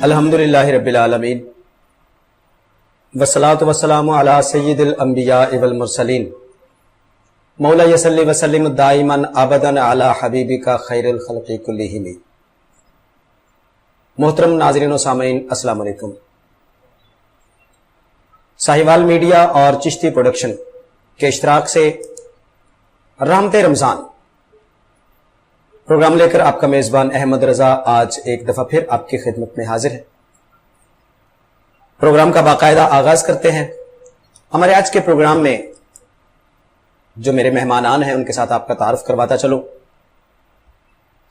الحمدللہ رب العالمین والصلاة والسلام علی سید الانبیاء والمرسلین مولا صلی وسلم دائما ابدا علی حبیبک خیر الخلق کلہم۔ محترم ناظرین و سامعین، السلام علیکم۔ ساہیوال میڈیا اور چشتی پروڈکشن کے اشتراک سے رحمت رمضان پروگرام لے کر آپ کا میزبان احمد رضا آج ایک دفعہ پھر آپ کی خدمت میں حاضر ہے۔ پروگرام کا باقاعدہ آغاز کرتے ہیں۔ ہمارے آج کے پروگرام میں جو میرے مہمانان ہیں ان کے ساتھ آپ کا تعارف کرواتا چلوں۔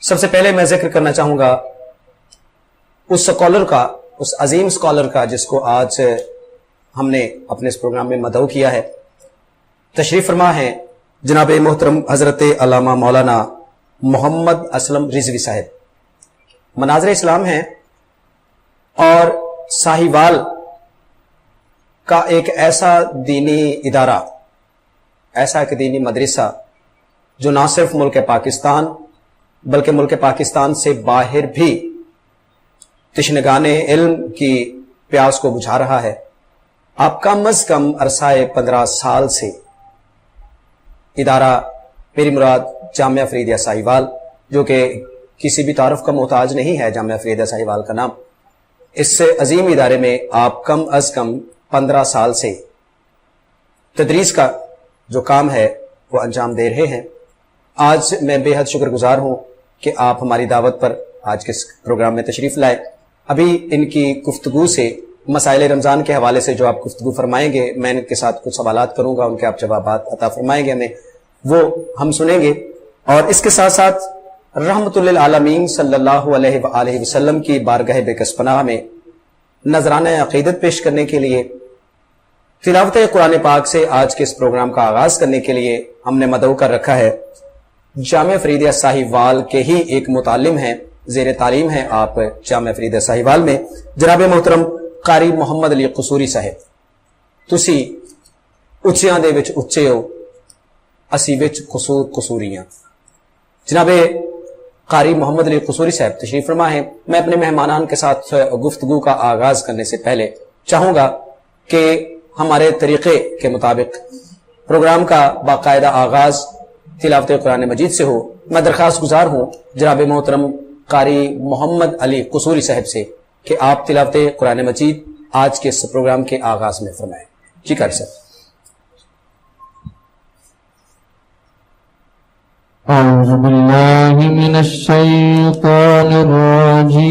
سب سے پہلے میں ذکر کرنا چاہوں گا اس سکالر کا، اس عظیم سکالر کا جس کو آج ہم نے اپنے اس پروگرام میں مدعو کیا ہے۔ تشریف فرما ہے جناب محترم حضرت علامہ مولانا محمد اسلم رضوی صاحب۔ مناظر اسلام ہیں اور ساہیوال کا ایک ایسا دینی ادارہ، ایسا ایک دینی مدرسہ جو نہ صرف ملک پاکستان بلکہ ملک پاکستان سے باہر بھی تشنگان علم کی پیاس کو بجھا رہا ہے۔ آپ کم از کم عرصہ 15 سال سے ادارہ، میری مراد جامعہ فریدیہ ساہیوال، جو کہ کسی بھی تعارف کا محتاج نہیں ہے جامعہ فریدیہ ساہیوال کا نام، اس سے عظیم ادارے میں آپ کم از کم 15 سال سے تدریس کا جو کام ہے وہ انجام دے رہے ہیں۔ آج میں بے حد شکر گزار ہوں کہ آپ ہماری دعوت پر آج کے پروگرام میں تشریف لائے۔ ابھی ان کی گفتگو سے، مسائل رمضان کے حوالے سے جو آپ گفتگو فرمائیں گے، میں ان کے ساتھ کچھ سوالات کروں گا، ان کے آپ جوابات عطا فرمائیں گے ہمیں، وہ ہم سنیں گے۔ اور اس کے ساتھ ساتھ رحمت للعالمین صلی اللہ علیہ وآلہ وسلم کی بارگاہ بکس پناہ میں نذرانہ عقیدت پیش کرنے کے لیے، تلاوت قرآن پاک سے آج کے اس پروگرام کا آغاز کرنے کے لیے ہم نے مدعو کر رکھا ہے جامعہ فریدیہ ساہیوال کے ہی ایک متعلم ہیں، زیر تعلیم ہیں آپ جامعہ فریدیہ ساہیوال میں، جناب محترم قاری محمد علی قصوری صاحب۔ تسی اچیاں دے وچ اچے ہو، اسی وچ قصور قصوریاں۔ جناب قاری محمد علی قصوری صاحب تشریف فرما ہے۔ میں اپنے مہمانان کے ساتھ گفتگو کا آغاز کرنے سے پہلے چاہوں گا کہ ہمارے طریقے کے مطابق پروگرام کا باقاعدہ آغاز تلاوت قرآن مجید سے ہو۔ میں درخواست گزار ہوں جناب محترم قاری محمد علی قصوری صاحب سے کہ آپ تلاوت قرآن مجید آج کے اس پروگرام کے آغاز میں فرمائیں۔ جی قاری صاحب۔ اعوذ باللہ من الشیطان الرجیم۔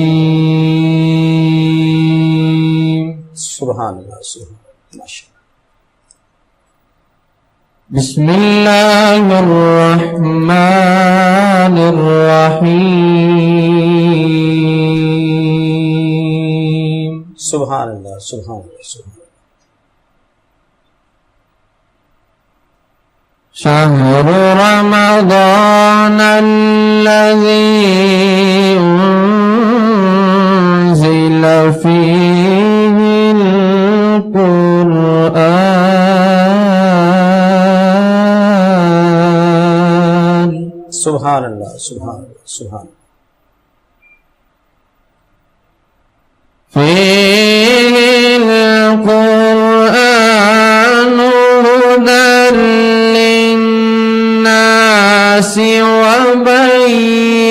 سبحان اللہ، سبحان اللہ، ماشاءاللہ۔ بسم اللہ الرحمن الرحیم۔ سبحان اللہ، سبحان اللہ، سبحان اللہ۔ شہر رمضان الذی انزل فیہ القرآن۔ سبحان اللہ، سبحان اللہ، سبحان اللہ۔ فیہ القرآن ہدی للناس وبینات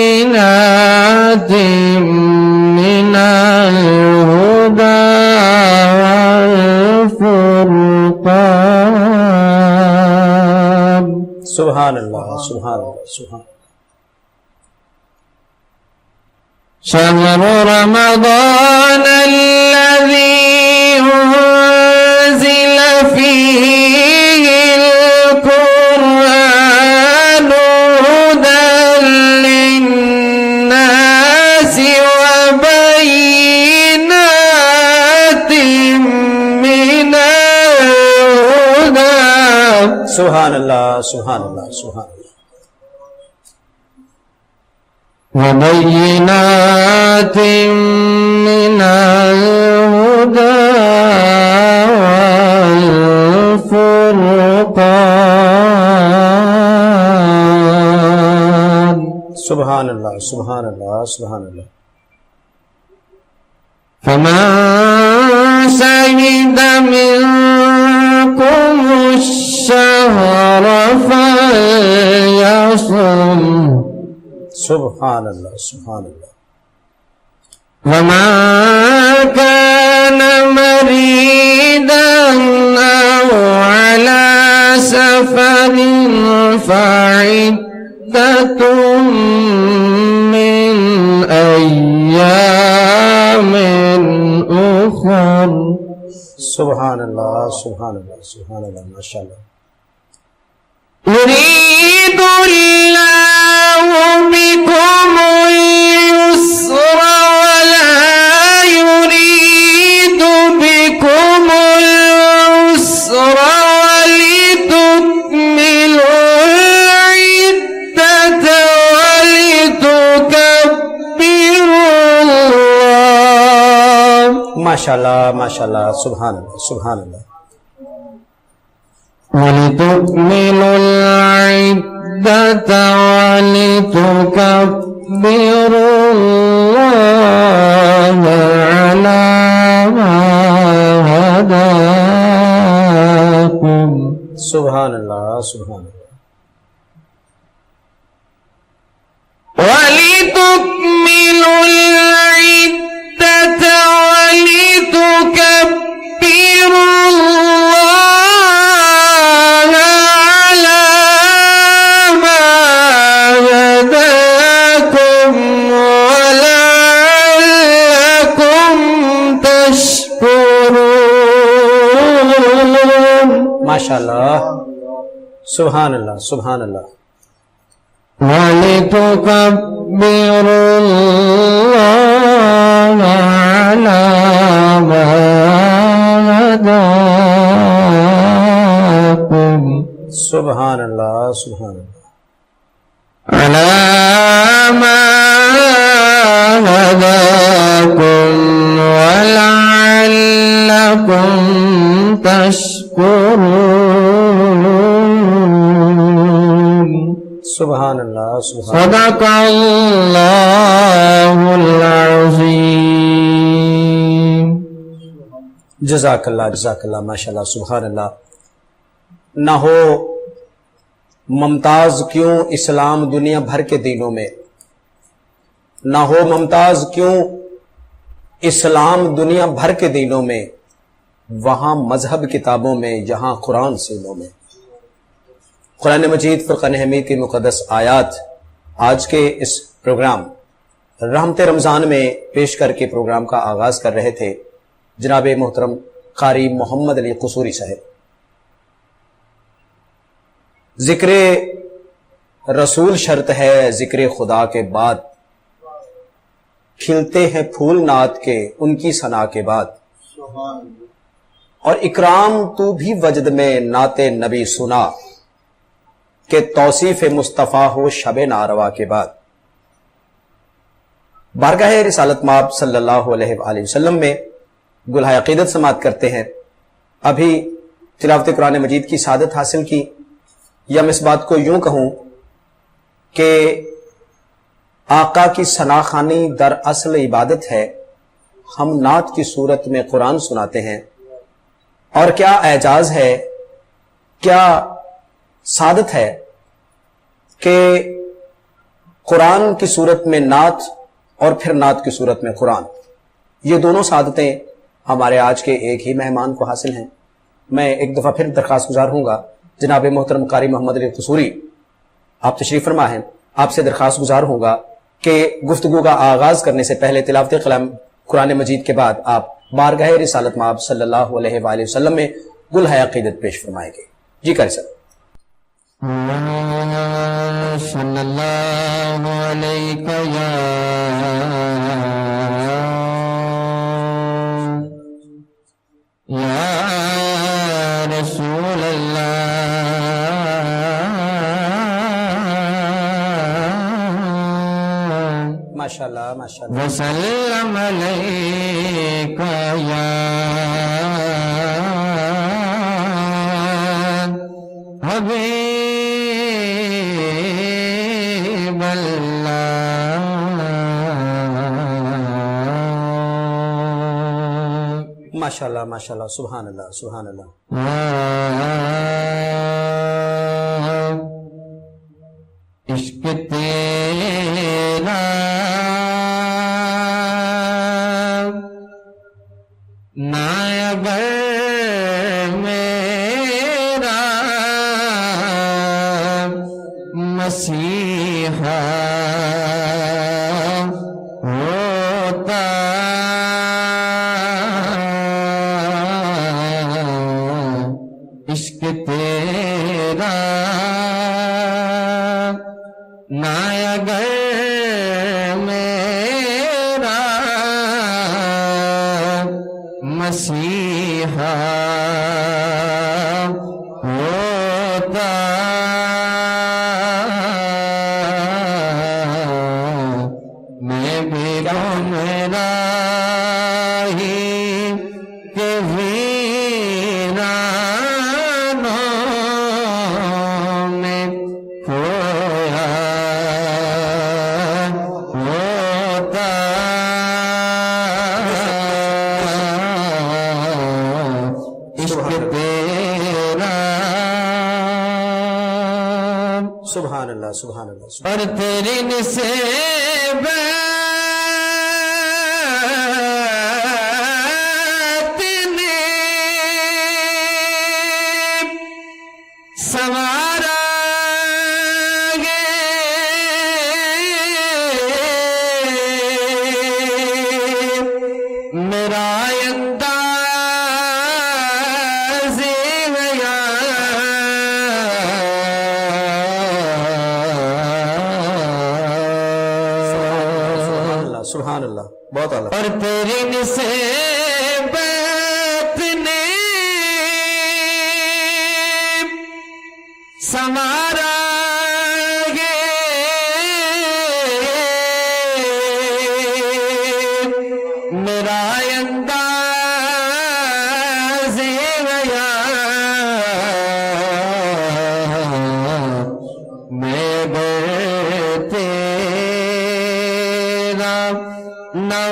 من الہدی والفرقان۔ سبحان اللہ، سبحان اللہ، سبحان اللہ۔ شہر رمضان الذی انزل فیہ القرآن ہدی للناس وبینات من الہدی۔ سبحان اللہ، سبحان اللہ، سبحان اللہ۔ وبینات من الہدی والفرقان۔ سبحان اللہ سبحان اللہ سبحان اللہ. فمن شهد منكم الشهر فليصم سبحان اللہ سبحان اللہ. ومن كان مريضا أو على سفر فعدة من أيام أخر. سبحان اللہ سبحان اللہ سبحان اللہ. ماشاء اللہ. يريد الله بكم اليسر ولا يريد بكم العسر ولتكملوا العدة ولتكبروا الله. ماشاء اللہ ماشاء اللہ. سبحان اللہ سبحان اللہ. وَلِتُكْمِلُوا الْعِدَّةَ وَلِتُكَبِّرُوا اللَّهَ عَلَى مَا هَدَاكُمْ. سبحان اللہ سبحان اللہ. وَلِتُكْمِلُوا الْعِدَّةَ وَلِتُكَبِّرُوا اللَّهَ عَلَى مَا هَدَاكُمْ وَلَعَلَّكُمْ تَشْكُرُونَ. ماشاء اللہ سبحان اللہ سبحان اللہ. وَلِتُكَبِّرُوا اللَّهَ عَلَى مَا هَدَاكُمْ. سبحان اللہ سبحان اللہ. عَلَى مَا هَدَاكُمْ وَلَعَلَّكُمْ تَشْكُرُونَ. سبحان اللہ سبحان. صدق اللہ العظیم. جزاک اللہ جزاک اللہ. ماشاء اللہ سبحان اللہ. نہ ہو ممتاز کیوں اسلام دنیا بھر کے دینوں میں، نہ ہو ممتاز کیوں اسلام دنیا بھر کے دینوں میں، وہاں مذہب کتابوں میں، یہاں قرآن سینوں میں. قرآن مجید فرقان حمید کی مقدس آیات آج کے اس پروگرام رحمت رمضان میں پیش کر کے پروگرام کا آغاز کر رہے تھے جناب محترم قاری محمد علی قصوری صاحب. ذکر رسول شرط ہے ذکر خدا کے بعد، کھلتے ہیں پھول نعت کے ان کی ثنا کے بعد، اور اکرام تو بھی وجد میں نعت نبی سنا کہ توصیف مصطفیٰ ہو شب ناروا کے بعد. بارگاہ رسالت مآب صلی اللہ علیہ وآلہ وسلم میں گلہائے عقیدت سماعت کرتے ہیں. ابھی تلاوت قرآن مجید کی سعادت حاصل کی، یا میں اس بات کو یوں کہوں کہ آقا کی ثنا خوانی در اصل عبادت ہے. ہم نعت کی صورت میں قرآن سناتے ہیں، اور کیا اعجاز ہے، کیا سعادت ہے کہ قرآن کی صورت میں نعت اور پھر نعت کی صورت میں قرآن. یہ دونوں سعادتیں ہمارے آج کے ایک ہی مہمان کو حاصل ہیں. میں ایک دفعہ پھر درخواست گزار ہوں گا جناب محترم قاری محمد علی قصوری، آپ تشریف فرما ہیں. آپ سے درخواست گزار ہوں گا کہ گفتگو کا آغاز کرنے سے پہلے تلاوت کلام قرآن مجید کے بعد آپ بارگاہ رسالت مآب صلی اللہ علیہ وآلہ وسلم میں گلہائے عقیدت پیش فرمائیں گے. جی کریں سر. صلی اللہ علیہ یا رسول اللہ. ماشاءاللہ ماشاءاللہ. وسلم علیک یا حبیب اللہ. ماشاءاللہ ماشاءاللہ، سبحان اللہ سبحان اللہ۔ عشق تیرا نہ اگر میرا مسیحا ہوتا عشق تیرا نہ اگر میرا مسیحا ہوتا میں بھی گمراہی کے ویرانوں میں کھویا ہوتا عشق تیرا سبحان اللہ سبحان اللہ سبحان اور تیری نصیب سوارا گے میرا انداز سبحان اللہ سبحان اللہ، بہت اعلیٰ۔ اور تیری نصیبت نے سوارا گے میرا انداز میں تیرا نہ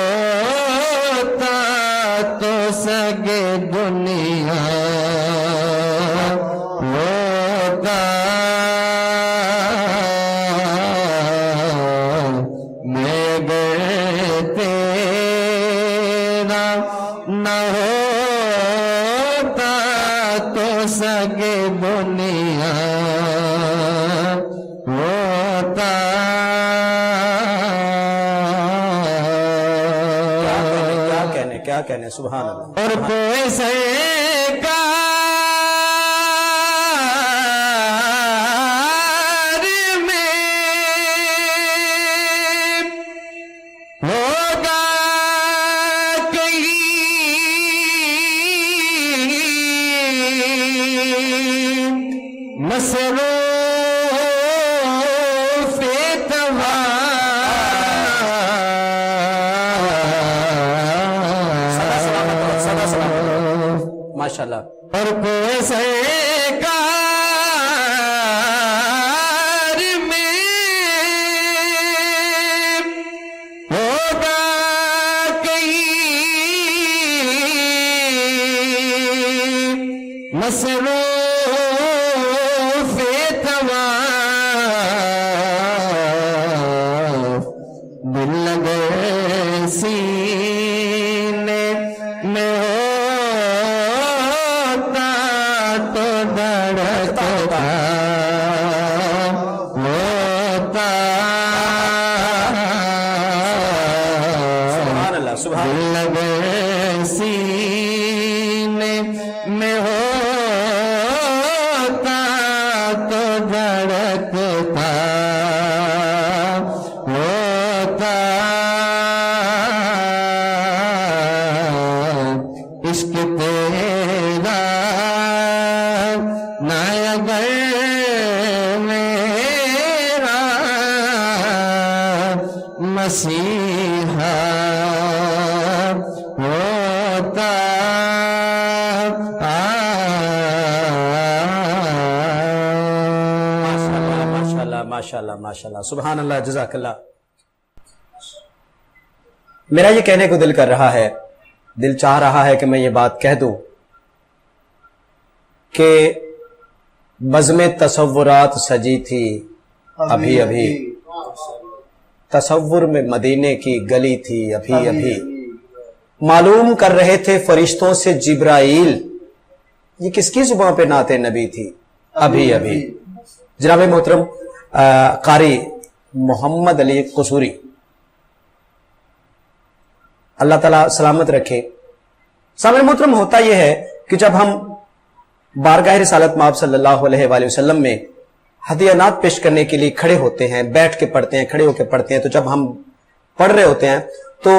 ہوتا تو سگے دنیا ہوتا میں تیرا نہ ہوتا تو سگے دنیا ہوتا کیا کہنے سبحان اللہ۔ اور کوئی سرکار میں ہوگا کہیں مصروف ماشاءاللہ۔ اور کوئی سرکار میں ہوگا کہیں مصروف طواف دل لگے سینے میں ہوتا تو دھڑکتا ہوتا سبحان اللہ سبحان دل اللہ۔ لگے سینے میں ہوتا تو دھڑکتا ہوتا عشق تیرا نہ اگر میرا مسیحا ہوتا ماشاءاللہ ماشاءاللہ ماشاءاللہ، سبحان اللہ، جزاک اللہ۔ میرا یہ کہنے کو دل کر رہا ہے دل چاہ رہا ہے کہ میں یہ بات کہہ دوں کہ بزم تصورات سجی تھی ابھی ابھی، تصور میں مدینے کی گلی تھی ابھی ابھی، معلوم کر رہے تھے فرشتوں سے جبرائیل یہ کس کی زبان پہ نعت نبی تھی ابھی ابھی۔ جناب محترم قاری محمد علی قصوری، اللہ تعالیٰ سلامت رکھے۔ سامعین محترم، ہوتا یہ ہے کہ جب ہم بارگاہ رسالت مآب صلی اللہ علیہ وآلہ وسلم میں ہدیہ نعت پیش کرنے کے لیے کھڑے ہوتے ہیں، بیٹھ کے پڑھتے ہیں، کھڑے ہو کے پڑھتے ہیں، تو جب ہم پڑھ رہے ہوتے ہیں تو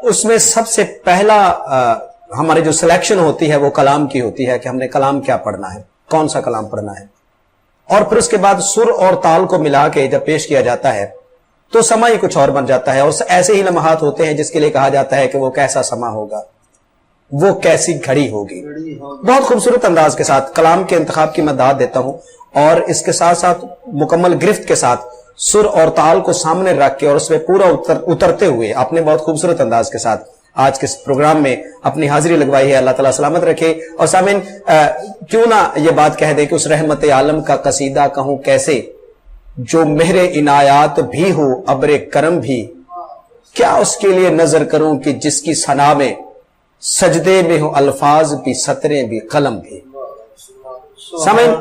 اس میں سب سے پہلا ہماری جو سلیکشن ہوتی ہے وہ کلام کی ہوتی ہے کہ ہم نے کلام کیا پڑھنا ہے، کون سا کلام پڑھنا ہے، اور پھر اس کے بعد سر اور تال کو ملا کے جب پیش کیا جاتا ہے تو سما ہی کچھ اور بن جاتا ہے، اور ایسے ہی لمحات ہوتے ہیں جس کے لیے کہا جاتا ہے کہ وہ کیسا سما ہوگا، وہ کیسی گھڑی ہوگی۔ بہت خوبصورت انداز کے ساتھ کلام کے انتخاب کی میں داد دیتا ہوں، اور اس کے ساتھ ساتھ مکمل گرفت کے ساتھ سر اور تال کو سامنے رکھ کے اور اس میں پورا اترتے ہوئے آپ نے بہت خوبصورت انداز کے ساتھ آج کے اس پروگرام میں اپنی حاضری لگوائی ہے۔ اللہ تعالیٰ سلامت رکھے۔ اور سامعین، کیوں نہ یہ بات کہہ دے کہ اس رحمت عالم کا قصیدہ کہوں کیسے، جو مہر عنایات بھی ہو ابر کرم بھی، کیا اس کے لیے نظر کروں کہ جس کی ثنا میں سجدے میں ہو الفاظ بھی سطریں بھی قلم بھی۔ سامعین،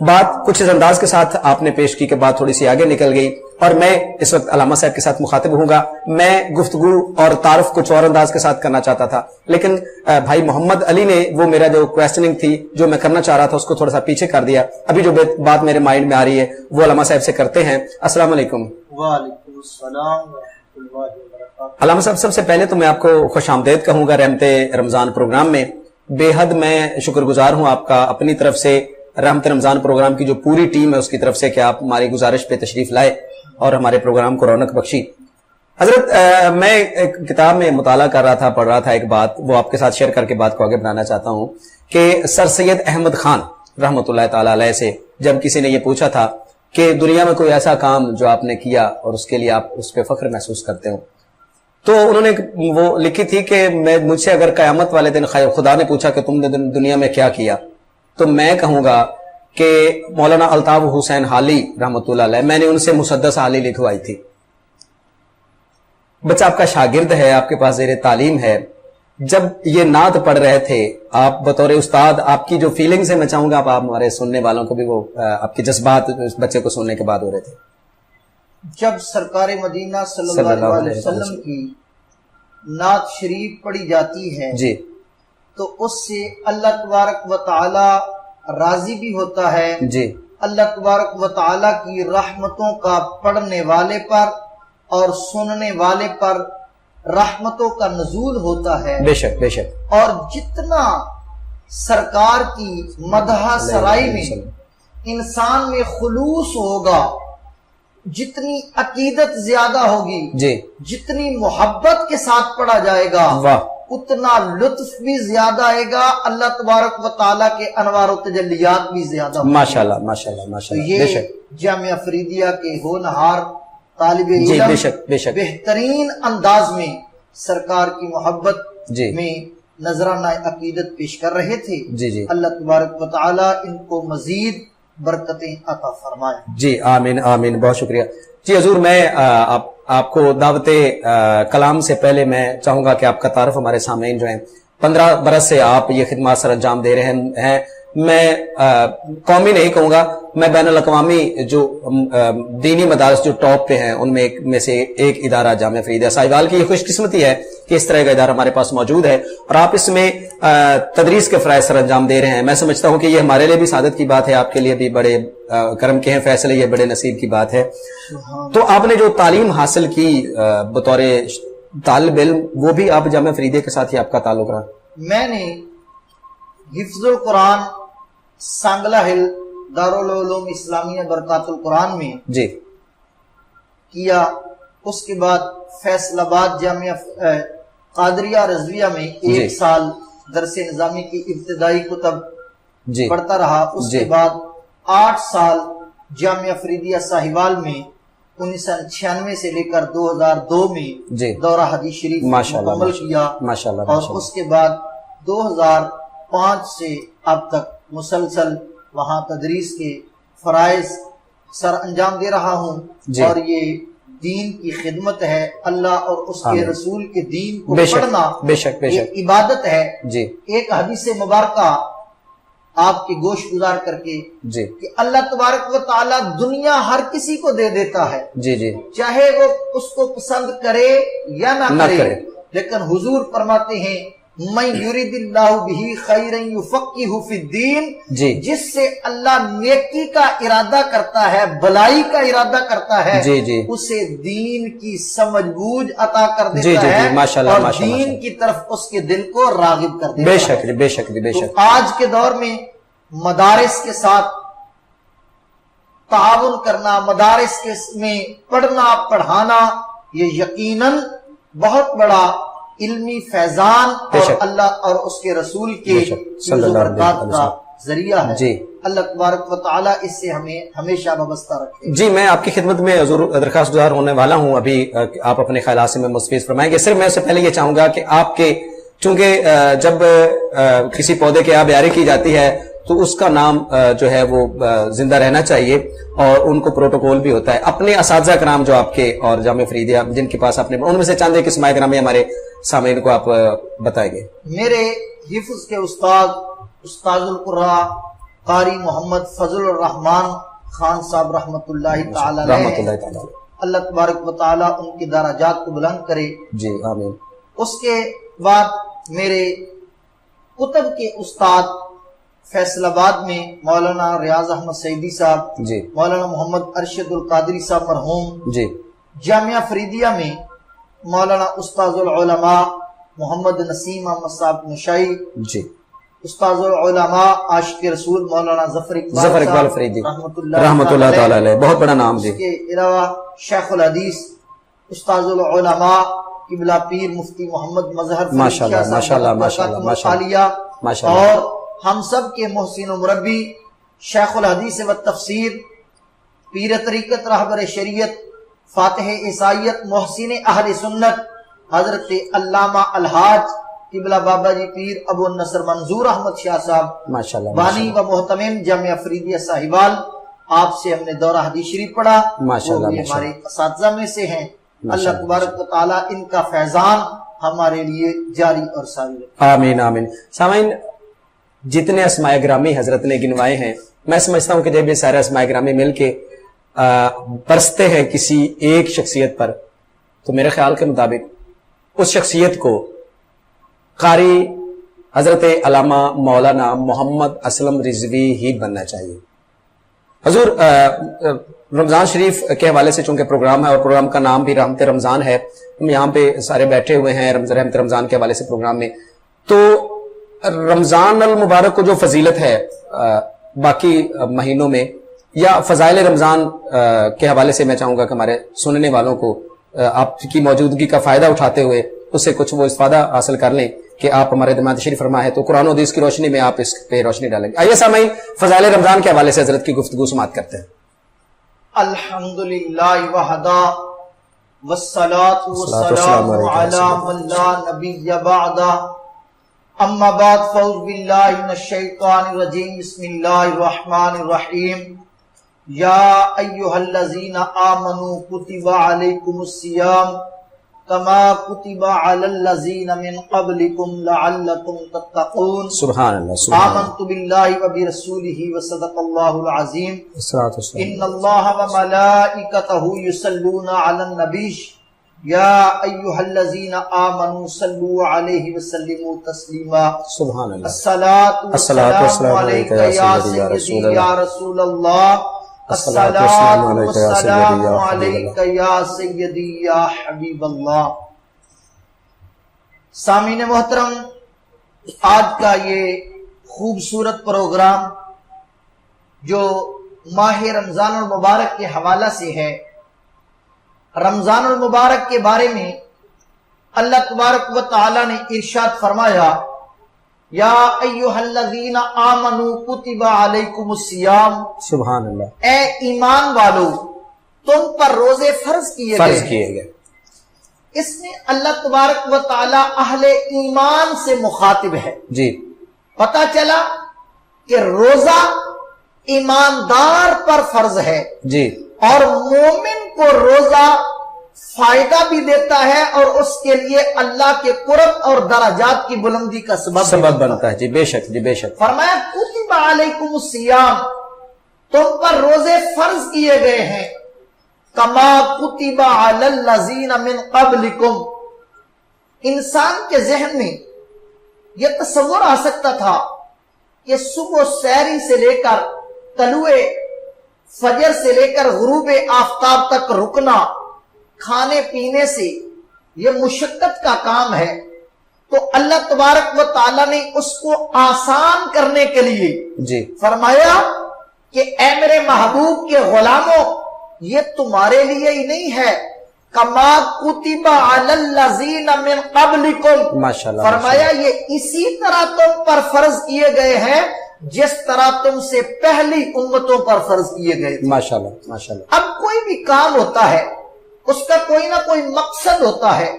بات کچھ اس انداز کے ساتھ آپ نے پیش کی کہ بات تھوڑی سی آگے نکل گئی، اور میں اس وقت علامہ صاحب کے ساتھ مخاطب ہوں گا۔ میں گفتگو اور تعارف کچھ اور انداز کے ساتھ کرنا چاہتا تھا، لیکن بھائی محمد علی نے وہ میرا جو کویسچننگ تھی جو میں کرنا چاہ رہا تھا اس کو تھوڑا سا پیچھے کر دیا۔ ابھی جو بات میرے مائنڈ میں آ رہی ہے وہ علامہ صاحب سے کرتے ہیں۔ السلام علیکم۔ وعلیکم السلام ورحمۃ اللہ وبرکاتہ۔ علامہ صاحب، سب سے پہلے تو میں آپ کو خوش آمدید کہوں گا رحمت رمضان پروگرام میں۔ بے حد میں شکر گزار ہوں آپ کا اپنی طرف سے، رحمت رمضان پروگرام کی جو پوری ٹیم ہے اس کی طرف سے، کہ آپ ہماری گزارش پہ تشریف لائے اور ہمارے پروگرام کو رونق بخشی۔ حضرت، میں ایک کتاب میں مطالعہ کر رہا تھا، پڑھ رہا تھا ایک بات، وہ آپ کے ساتھ شیئر کر کے بات کو آگے بڑھانا چاہتا ہوں کہ سر سید احمد خان رحمۃ اللہ تعالی علیہ سے جب کسی نے یہ پوچھا تھا کہ دنیا میں کوئی ایسا کام جو آپ نے کیا اور اس کے لیے آپ اس پہ فخر محسوس کرتے ہو، تو انہوں نے وہ لکھی تھی کہ مجھ سے اگر قیامت والے دن خدا نے پوچھا کہ تم نے دنیا میں کیا کیا، تو میں کہوں گا کہ مولانا الطاف حسین حالی رحمۃ اللہ علیہ، میں نے ان سے مسدس حالی لکھوائی تھی۔ بچہ آپ کا شاگرد ہے، آپ کے پاس زیر تعلیم ہے، جب یہ نعت پڑھ رہے تھے آپ بطور استاد، آپ کی جو فیلنگز ہیں میں چاہوں گا آپ ہمارے سننے والوں کو بھی وہ آپ کے جذبات اس بچے کو سننے کے بعد ہو رہے تھے۔ جب سرکار مدینہ صلی اللہ علیہ وسلم کی نعت شریف پڑھی جاتی ہے جی، تو اس سے اللہ تبارک و تعالی راضی بھی ہوتا ہے۔ جی، اللہ تبارک و تعالی کی رحمتوں کا پڑھنے والے پر اور سننے والے پر رحمتوں کا نزول ہوتا ہے۔ بے شک بے شک۔ اور جتنا سرکار کی مدح سرائی میں انسان میں خلوص ہوگا، جتنی عقیدت زیادہ ہوگی، جی، جتنی محبت کے ساتھ پڑھا جائے گا، واہ، اتنا لطف بھی زیادہ آئے گا، اللہ تبارک و تعالیٰ کے انوار و تجلیات بھی زیادہ ہوگی۔ ماشاءاللہ ماشاءاللہ ماشاءاللہ، بے یہ شک جامعہ فریدیہ کے ہونہار طالب جی، علم بے شک بے شک، بہترین انداز میں سرکار کی محبت جی میں نذرانہ عقیدت پیش کر رہے تھے۔ جی جی اللہ تبارک و تعالیٰ ان کو مزید برکتیں عطا فرمائے۔ جی، آمین آمین، بہت شکریہ۔ جی حضور، میں آپ کو دعوت کلام سے پہلے میں چاہوں گا کہ آپ کا تعارف ہمارے سامعین جو ہیں، 15 برس سے آپ یہ خدمات سر انجام دے رہے ہیں۔ میں قومی نہیں کہوں گا، میں بین الاقوامی جو دینی مدارس جو ٹاپ پہ ہیں ان میں سے ایک ادارہ جامعہ فریدیہ ساہیوال کی یہ خوش قسمتی ہے کہ اس طرح کا ادارہ ہمارے پاس موجود ہے، اور آپ اس میں تدریس کے فرائض سر انجام دے رہے ہیں۔ میں سمجھتا ہوں کہ یہ ہمارے لیے بھی سعادت کی بات ہے، آپ کے لیے بھی بڑے کرم کے ہیں فیصلے، یہ بڑے نصیب کی بات ہے۔ تو آپ نے جو تعلیم حاصل کی بطور طالب علم، وہ بھی آپ جامعہ فریدیہ کے ساتھ ہی آپ کا تعلق رہا؟ میں نے حفظ القرآن سانگلہ ہل دارالعلوم اسلامیہ برکات القرآن میں جی کیا، اس کے بعد فیصل آباد جامعہ قادریہ رضویہ میں ایک سال درس نظامی کی ابتدائی کتب جی پڑھتا رہا، اس کے بعد 8 سال جامعہ فریدیہ ساہیوال میں 1996 سے لے کر 2002 میں جی دورہ حدیث شریف ماشاءاللہ مکمل کیا، ماشاءاللہ اور اس کے بعد 2005 سے اب تک مسلسل وہاں تدریس کے فرائض سر انجام دے رہا ہوں جی اور یہ دین کی خدمت ہے، اللہ اور اس کے آمین۔ رسول کے دین کو بے شک پڑھنا بے شک بے یہ شک عبادت ہے۔ جی ایک حدیث مبارکہ آپ کی گوش گزار کر کے جی کہ اللہ تبارک و تعالی دنیا ہر کسی کو دے دیتا ہے، جی جی چاہے وہ اس کو پسند کرے یا نہ نہ کرے، کرے۔ لیکن حضور فرماتے ہیں من یرید اللہ بہ خیرا یفقہہ فی الدین، جی جس سے اللہ نیکی کا ارادہ کرتا ہے، بلائی کا ارادہ کرتا ہے، جی جی اسے دین کی سمجھ بوجھ عطا کر جی دیتا جی ہے جی ماشاءاللہ اور ماشاءاللہ دین کی طرف اس کے دل کو راغب کر دیتا بے ہے۔ شک جی بے شک جی بے تو شک آج کے دور میں مدارس کے ساتھ تعاون کرنا، مدارس کے میں پڑھنا پڑھانا، یہ یقیناً بہت بڑا علمی فیضان بے اور شک۔ اللہ اور اس کے رسول کے بے شک صلی اللہ علیہ برکات وسلم۔ کا ذریعہ ہے۔ جی اللہ تبارک و تعالیٰ اس سے ہمیں ہمیشہ وابستہ رکھے۔ جی میں آپ کی خدمت میں ضرور درخواست گزار ہونے والا ہوں، ابھی آپ اپنے خیالات سے میں مستفیض فرمائیں گے۔ صرف میں اس سے پہلے یہ چاہوں گا کہ آپ کے چونکہ جب کسی پودے کی آبیاری کی جاتی ہے تو اس کا نام جو ہے وہ زندہ رہنا چاہیے اور ان کو پروٹوکول بھی ہوتا ہے۔ اپنے اساتذہ کرام جو آپ کے اور جامعہ فریدیہ جن کے پاس اپنے ان میں سے چند ایک اسماء گرامی ہمارے سامعین کو آپ بتائیں گے۔ میرے حفظ کے استاد القراء قاری محمد فضل الرحمان خان صاحب رحمۃ اللہ تعالی رحمۃ علیہ، اللہ تعالی۔ اللہ تبارک و تعالیٰ ان کے درجات کو بلند کرے۔ جی آمین۔ اس کے بعد میرے کتب کے استاد فیصل آباد میں مولانا ریاض احمد سعیدی صاحب، جی مولانا محمد ارشد القادری صاحب مرحوم، جی جامعہ فریدیہ میں مولانا استاذ العلماء محمد نسیم احمد صاحب نشائی، جی استاذ العلماء عاشق رسول مولانا ظفر اقبال صاحب فریدی رحمۃ اللہ تعالی علیہ، بہت بڑا نام جی۔ اس کے علاوہ شیخ الحدیث استاذ العلماء قبلہ پیر مفتی محمد مظہر ماشاءاللہ ماشاءاللہ ماشاءاللہ ماشاءاللہ ماشاءاللہ۔ اور ہم سب کے محسن و مربی شیخ الحدیث و تفسیر، پیر طریقت رہبر شریعت، فاتح عیسائیت، محسن اہل سنت حضرت علامہ الحاج قبلہ بابا جی پیر ابو النصر منظور احمد شاہ صاحب ماشاءاللہ بانی و محتمم جامعہ فریدیہ ساہیوال، آپ سے ہم نے دورہ حدیث شریف پڑھا، ماشاءاللہ وہ بھی ماشاءاللہ۔ ہمارے اساتذہ میں سے ہیں۔ اللہ ماشاءاللہ تبارک و تعالیٰ ان کا فیضان ہمارے لیے جاری اور ساری رکھے۔ آمین آمین۔ سامعین، جتنے اسماء گرامی حضرت نے گنوائے ہیں، میں سمجھتا ہوں کہ جب یہ سارے اسماء گرامی مل کے برستے ہیں کسی ایک شخصیت پر، تو میرے خیال کے مطابق اس شخصیت کو قاری حضرت علامہ مولانا محمد اسلم رضوی ہی بننا چاہیے۔ حضور رمضان شریف کے حوالے سے چونکہ پروگرام ہے اور پروگرام کا نام بھی رحمت رمضان ہے، ہم یہاں پہ سارے بیٹھے ہوئے ہیں رحمت رمضان کے حوالے سے پروگرام میں، تو رمضان المبارک کو جو فضیلت ہے باقی مہینوں میں یا فضائل رمضان کے حوالے سے میں چاہوں گا کہ ہمارے سننے والوں کو آپ کی موجودگی کا فائدہ اٹھاتے ہوئے اس سے کچھ وہ استفادہ حاصل کر لیں کہ آپ ہمارے دماغ تشریف فرما ہے، تو قرآن و حدیث کی روشنی میں آپ اس پہ روشنی ڈالیں گے۔ آئیے سامعین فضائل رمضان کے حوالے سے حضرت کی گفتگو سماعت کرتے ہیں۔ الحمدللہ وحدہ والصلاة والسلام علی من لا نبی بعدہ، اما بعد فاعوذ باللہ من الشیطان الرجیم، بسم اللہ الرحمن الرحیم۔ یا ایہا الذین آمنوا کتب علیکم الصیام کما کتب علی الذین من قبلکم لعلکم تتقون۔ سبحان اللہ سبحان اللہ۔ آمنت باللہ وبرسولہ وصدق اللہ العظیم۔ الصلاۃ والسلام۔ ان اللہ وملائکتہ یصلون علی النبی یا ایہا الذین آمنوا صلوا علیہ وسلموا تسلیما۔ سبحان اللہ۔ الصلاۃ والسلام علیک یا سیدی یا رسول اللہ، الصلاۃ والسلام علیک یا سیدی یا حبیب اللہ۔ سامعین محترم، آج کا یہ خوبصورت پروگرام جو ماہ رمضان المبارک کے حوالہ سے ہے، رمضان المبارک کے بارے میں اللہ تبارک و تعالی نے ارشاد فرمایا، یا ایہا الذین آمنوا کتب علیکم الصیام، سبحان اللہ۔ اے ایمان والو تم پر روزے فرض کیے گئے. اس میں اللہ تبارک و تعالی اہل ایمان سے مخاطب ہے. جی. پتہ چلا کہ روزہ ایماندار پر فرض ہے. جی. اور مومن کو روزہ فائدہ بھی دیتا ہے اور اس کے لیے اللہ کے قرب اور درجات کی بلندی کا سبب بنتا ہے. جی بے شک، جی بے شک. فرمایا کتب علیکم الصیام، تم پر روزے فرض کیے گئے ہیں، کما کتب علی الذین من قبلکم. انسان کے ذہن میں یہ تصور آ سکتا تھا کہ صبح سحری سے لے کر طلوع فجر سے لے کر غروب آفتاب تک رکنا کھانے پینے سے یہ مشقت کا کام ہے، تو اللہ تبارک و تعالیٰ نے اس کو آسان کرنے کے لیے جی فرمایا کہ اے میرے محبوب کے غلاموں، یہ تمہارے لیے ہی نہیں ہے، کما کتب علی الذین من قبلکم، ماشاءاللہ فرمایا یہ اسی طرح تم پر فرض کیے گئے ہیں جس طرح تم سے پہلی امتوں پر فرض کیے گئے تھے. ماشاءاللہ ماشاءاللہ. اب کوئی بھی کام ہوتا ہے اس کا کوئی نہ کوئی مقصد ہوتا ہے،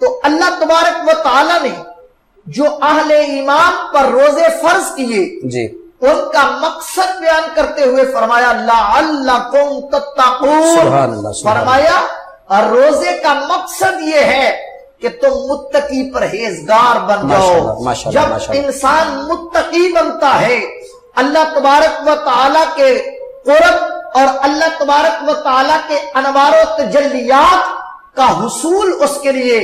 تو اللہ تبارک و تعالی نے جو اہل ایمان پر روزے فرض کیے جی ان کا مقصد بیان کرتے ہوئے فرمایا لعلکم تتقون. سبحان اللہ. فرمایا روزے کا مقصد یہ ہے کہ تم متقی پرہیزگار بن جاؤ. جب انسان متقی بنتا ہے اللہ تبارک و تعالی کے قرب اور اللہ تبارک و تعالی کے انوار و تجلیات کا حصول اس کے لیے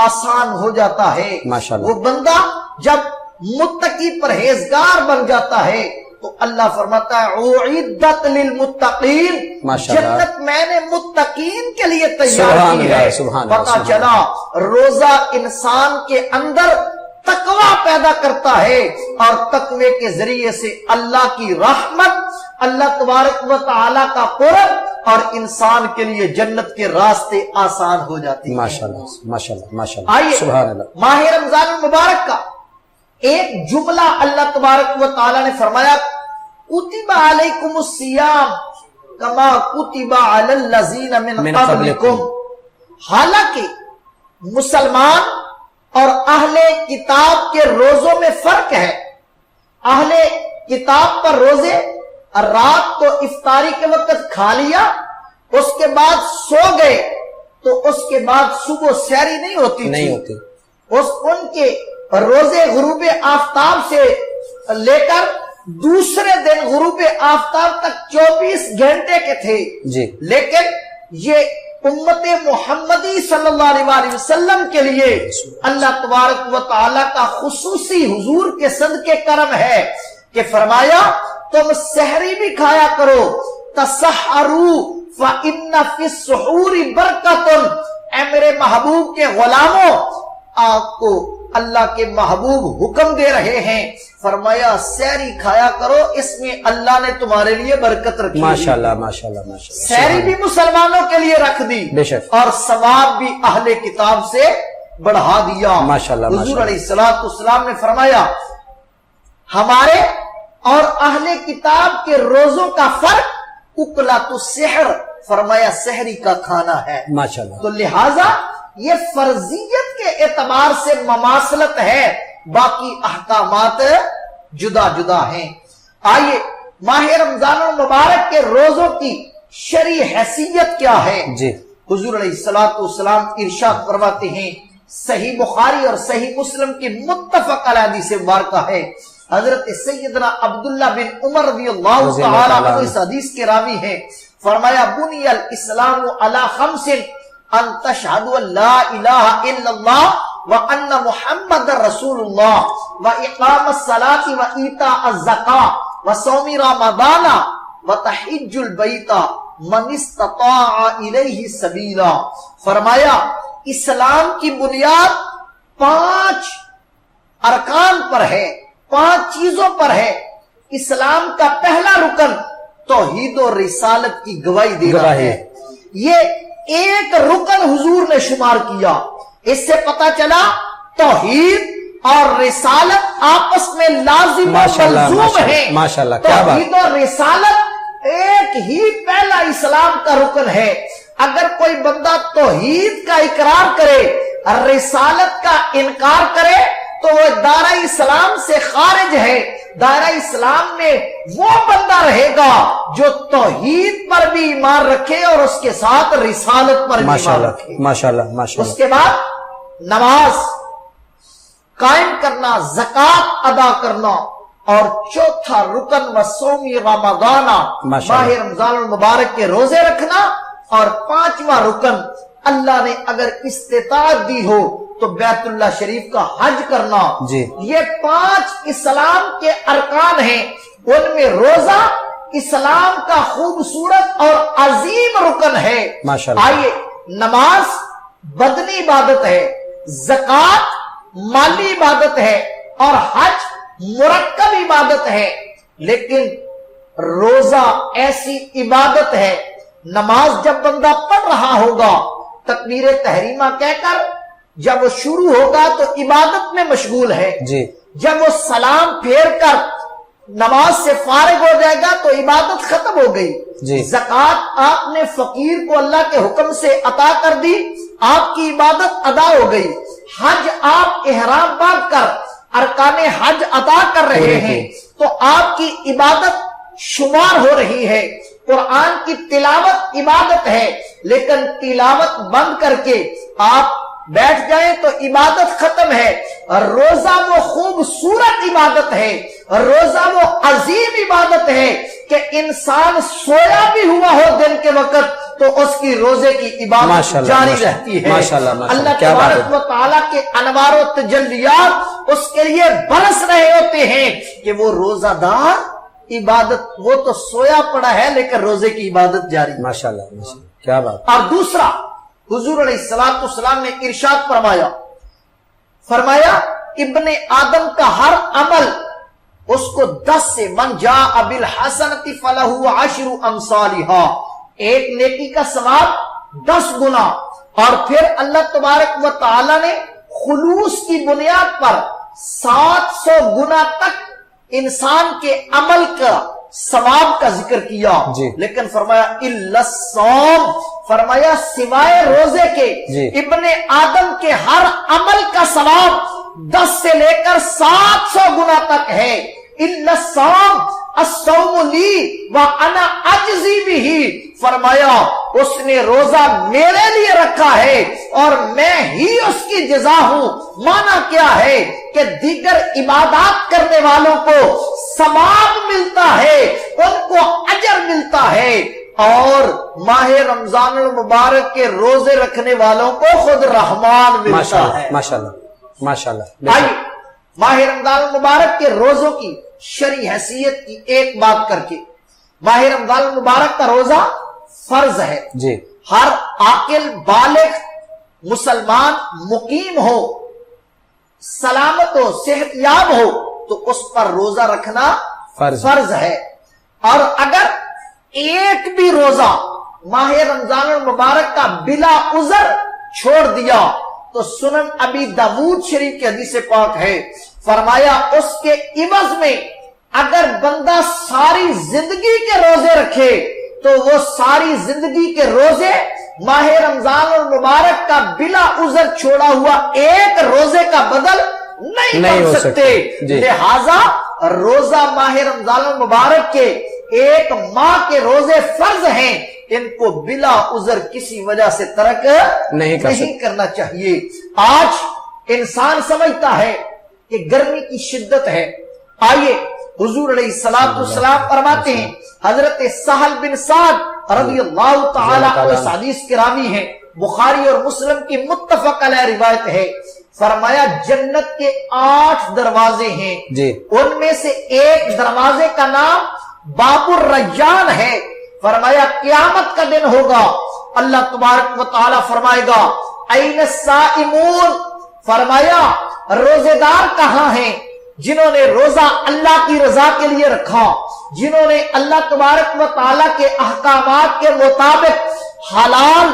آسان ہو جاتا ہے. وہ بندہ جب متقی پرہیزگار بن جاتا ہے تو اللہ فرماتا ہے اعدت للمتقین، جنت میں نے متقین کے لیے تیار کی ہے. پتہ چلا روزہ انسان کے اندر تقوی پیدا کرتا ہے اور تقوی کے ذریعے سے اللہ کی رحمت، اللہ تبارک و تعالی کا قرب اور انسان کے لیے جنت کے راستے آسان ہو جاتے ہیں. ماشاءاللہ ماشاءاللہ ماشاءاللہ. آئیے سبحان اللہ. ماہ رمضان المبارک کا ایک جملہ اللہ تبارک و تعالی نے فرمایا کتب علیکم الصیام کما کتب علی الذین من قبلکم. حالانکہ مسلمان اور اہل کتاب کے روزوں میں فرق ہے. اہل کتاب پر روزے رات کو افطاری کے وقت کھا لیا، اس کے بعد سو گئے تو اس کے بعد صبح سحری نہیں ہوتی. ان کے روزے غروب آفتاب سے لے کر دوسرے دن غروب آفتاب تک 24 گھنٹے کے تھے. لیکن یہ امت محمدی صلی اللہ علیہ وسلم کے لیے اللہ تبارک و تعالی کا خصوصی حضور کے صدقے کرم ہے کہ فرمایا تم سحری بھی کھایا کرو، تسحروا فإن فی السحور برکۃ. اے میرے محبوب کے غلاموں، آپ کو اللہ کے محبوب حکم دے رہے ہیں، فرمایا سحری کھایا کرو، اس میں اللہ نے تمہارے لیے برکت رکھی. ماشاءاللہ ماشاءاللہ ماشاءاللہ. سحری بھی مسلمانوں کے لیے رکھ دی اور ثواب بھی اہل کتاب سے بڑھا دیا. ماشاءاللہ. حضور علیہ السلام نے فرمایا ہمارے اور اہل کتاب کے روزوں کا فرق اکلۃ السحر، فرمایا سحری کا کھانا ہے. ماشاءاللہ. تو لہٰذا یہ فرضیت کے اعتبار سے مماثلت ہے، باقی احکامات جدا جدا ہیں. آئیے ماہ رمضان المبارک کے روزوں کی شرعی حیثیت کیا ہے. حضور علیہ السلام ارشاد فرماتے ہیں، صحیح بخاری اور صحیح مسلم کی متفق علیہ حدیث مبارکہ ہے، حضرت سیدنا عبداللہ بن عمر رضی اللہ تعالی عنہ اس حدیث کے راوی ہیں، فرمایا بنی الاسلام علی خمس ان تشہد ان لا الہ الا اللہ وان محمد رسول اللہ واقام الصلاۃ وایتاء الزکاۃ وصوم رمضان وتحج البیت من استطاع الیہ سبیلا. فرمایا اسلام کی بنیاد 5 ارکان پر ہے، 5 چیزوں پر ہے. اسلام کا پہلا رکن توحید و رسالت کی گواہی دینا ہے. یہ ایک رکن حضور نے شمار کیا. اس سے پتا چلا توحید اور رسالت آپس میں لازم و ملزوم ہیں. توحید اور رسالت ایک ہی پہلا اسلام کا رکن ہے. اگر کوئی بندہ توحید کا اقرار کرے، رسالت کا انکار کرے تو وہ دائرہ اسلام سے خارج ہے. دائرہ اسلام میں وہ بندہ رہے گا جو توحید پر بھی ایمان رکھے اور اس کے ساتھ رسالت پر بھی ایمان رکھے. ماشاءاللہ. اس کے بعد نماز قائم کرنا، زکوٰۃ ادا کرنا، اور چوتھا رکن وصوم رمضان، ماہ رمضان المبارک کے روزے رکھنا، اور پانچواں رکن اللہ نے اگر استطاعت دی ہو تو بیت اللہ شریف کا حج کرنا. یہ 5 اسلام کے ارکان ہیں. ان میں روزہ اسلام کا خوبصورت اور عظیم رکن ہے. آئیے، نماز بدنی عبادت ہے، زکوٰۃ مالی عبادت ہے، اور حج مرکب عبادت ہے. لیکن روزہ ایسی عبادت ہے، نماز جب بندہ پڑھ رہا ہوگا تکبیر تحریمہ کہہ کر، جب وہ شروع ہوگا تو عبادت میں مشغول ہے. جب وہ سلام پھیر کر نماز سے فارغ ہو جائے گا تو عبادت ختم ہو گئی. زکوٰۃ آپ نے فقیر کو اللہ کے حکم سے عطا کر دی، آپ کی عبادت ادا ہو گئی. حج آپ احرام باندھ کر ارکان حج ادا کر رہے ہیں تو آپ کی عبادت شمار ہو رہی ہے. قرآن کی تلاوت عبادت ہے، لیکن تلاوت بند کر کے آپ بیٹھ جائیں تو عبادت ختم ہے. روزہ وہ خوبصورت عبادت ہے، روزہ وہ عظیم عبادت ہے کہ انسان سویا بھی ہوا ہو دن کے وقت تو اس کی روزے کی عبادت جاری رہتی ہے. اللہ تبارک و تعالیٰ کے انوار و تجلیات اس کے لیے برس رہے ہوتے ہیں کہ وہ روزہ دار عبادت، وہ تو سویا پڑا ہے لیکن روزے کی عبادت جاری. ماشاءاللہ، کیا بات. اور دوسرا، حضور علیہ السلام نے ارشاد فرمایا ابن آدم کا ہر عمل اس کو 10 سے من جاء بالحسنۃ فلہ 10 امثالھا، ایک نیکی کا ثواب 10 گنا. اور پھر اللہ تبارک و تعالی نے خلوص کی بنیاد پر 700 گنا تک انسان کے عمل کا ثواب کا ذکر کیا. لیکن فرمایا الا الصوم، فرمایا سوائے روزے کے ابن آدم کے ہر عمل کا ثواب 10 سے لے کر 700 گنا تک ہے. الا الصوم الصوم لی وانا اجزی بہ، فرمایا اس نے روزہ میرے لیے رکھا ہے اور میں ہی اس کی جزا ہوں. مانا کیا ہے کہ دیگر عبادات کرنے والوں کو ثواب ملتا ہے، ان کو اجر ملتا ہے، اور ماہ رمضان المبارک کے روزے رکھنے والوں کو خود رحمان ملتا ہے. ماشاءاللہ. آئیے ماہ رمضان المبارک کے روزوں کی شرعی حیثیت کی ایک بات کر کے، ماہ رمضان المبارک کا روزہ فرض ہے. ہر عاقل بالغ مسلمان مقیم ہو، سلامت ہو، صحت یاب ہو تو اس پر روزہ رکھنا فرض ہے. اور اگر ایک بھی روزہ ماہ رمضان المبارک کا بلا عذر چھوڑ دیا تو سنن ابی داود شریف کی حدیث پاک ہے، فرمایا اس کے عوض میں اگر بندہ ساری زندگی کے روزے رکھے تو وہ ساری زندگی کے روزے ماہ رمضان المبارک کا بلا عذر چھوڑا ہوا ایک روزے کا بدل نہیں بن سکتے. لہذا روزہ ماہ رمضان المبارک کے ایک ماہ کے روزے فرض ہیں، ان کو بلا عذر کسی وجہ سے ترک نہیں کرنا چاہیے. آج انسان سمجھتا ہے کہ گرمی کی شدت ہے. آئیے حضور علیہ السلام فرماتے ہیں، حضرت سہل بن سعد رضی اللہ تعالیٰ عنہ اس حدیث کے راوی ہیں، بخاری اور مسلم کی متفق علیہ روایت ہے، فرمایا جنت کے 8 دروازے ہیں، ان میں سے ایک دروازے کا نام باب الریان ہے. فرمایا قیامت کا دن ہوگا، اللہ تبارک و تعالی فرمائے گا این الصائمون، فرمایا روزے دار کہاں ہیں جنہوں نے روزہ اللہ کی رضا کے لیے رکھا، جنہوں نے اللہ تبارک و تعالی کے احکامات کے مطابق حلال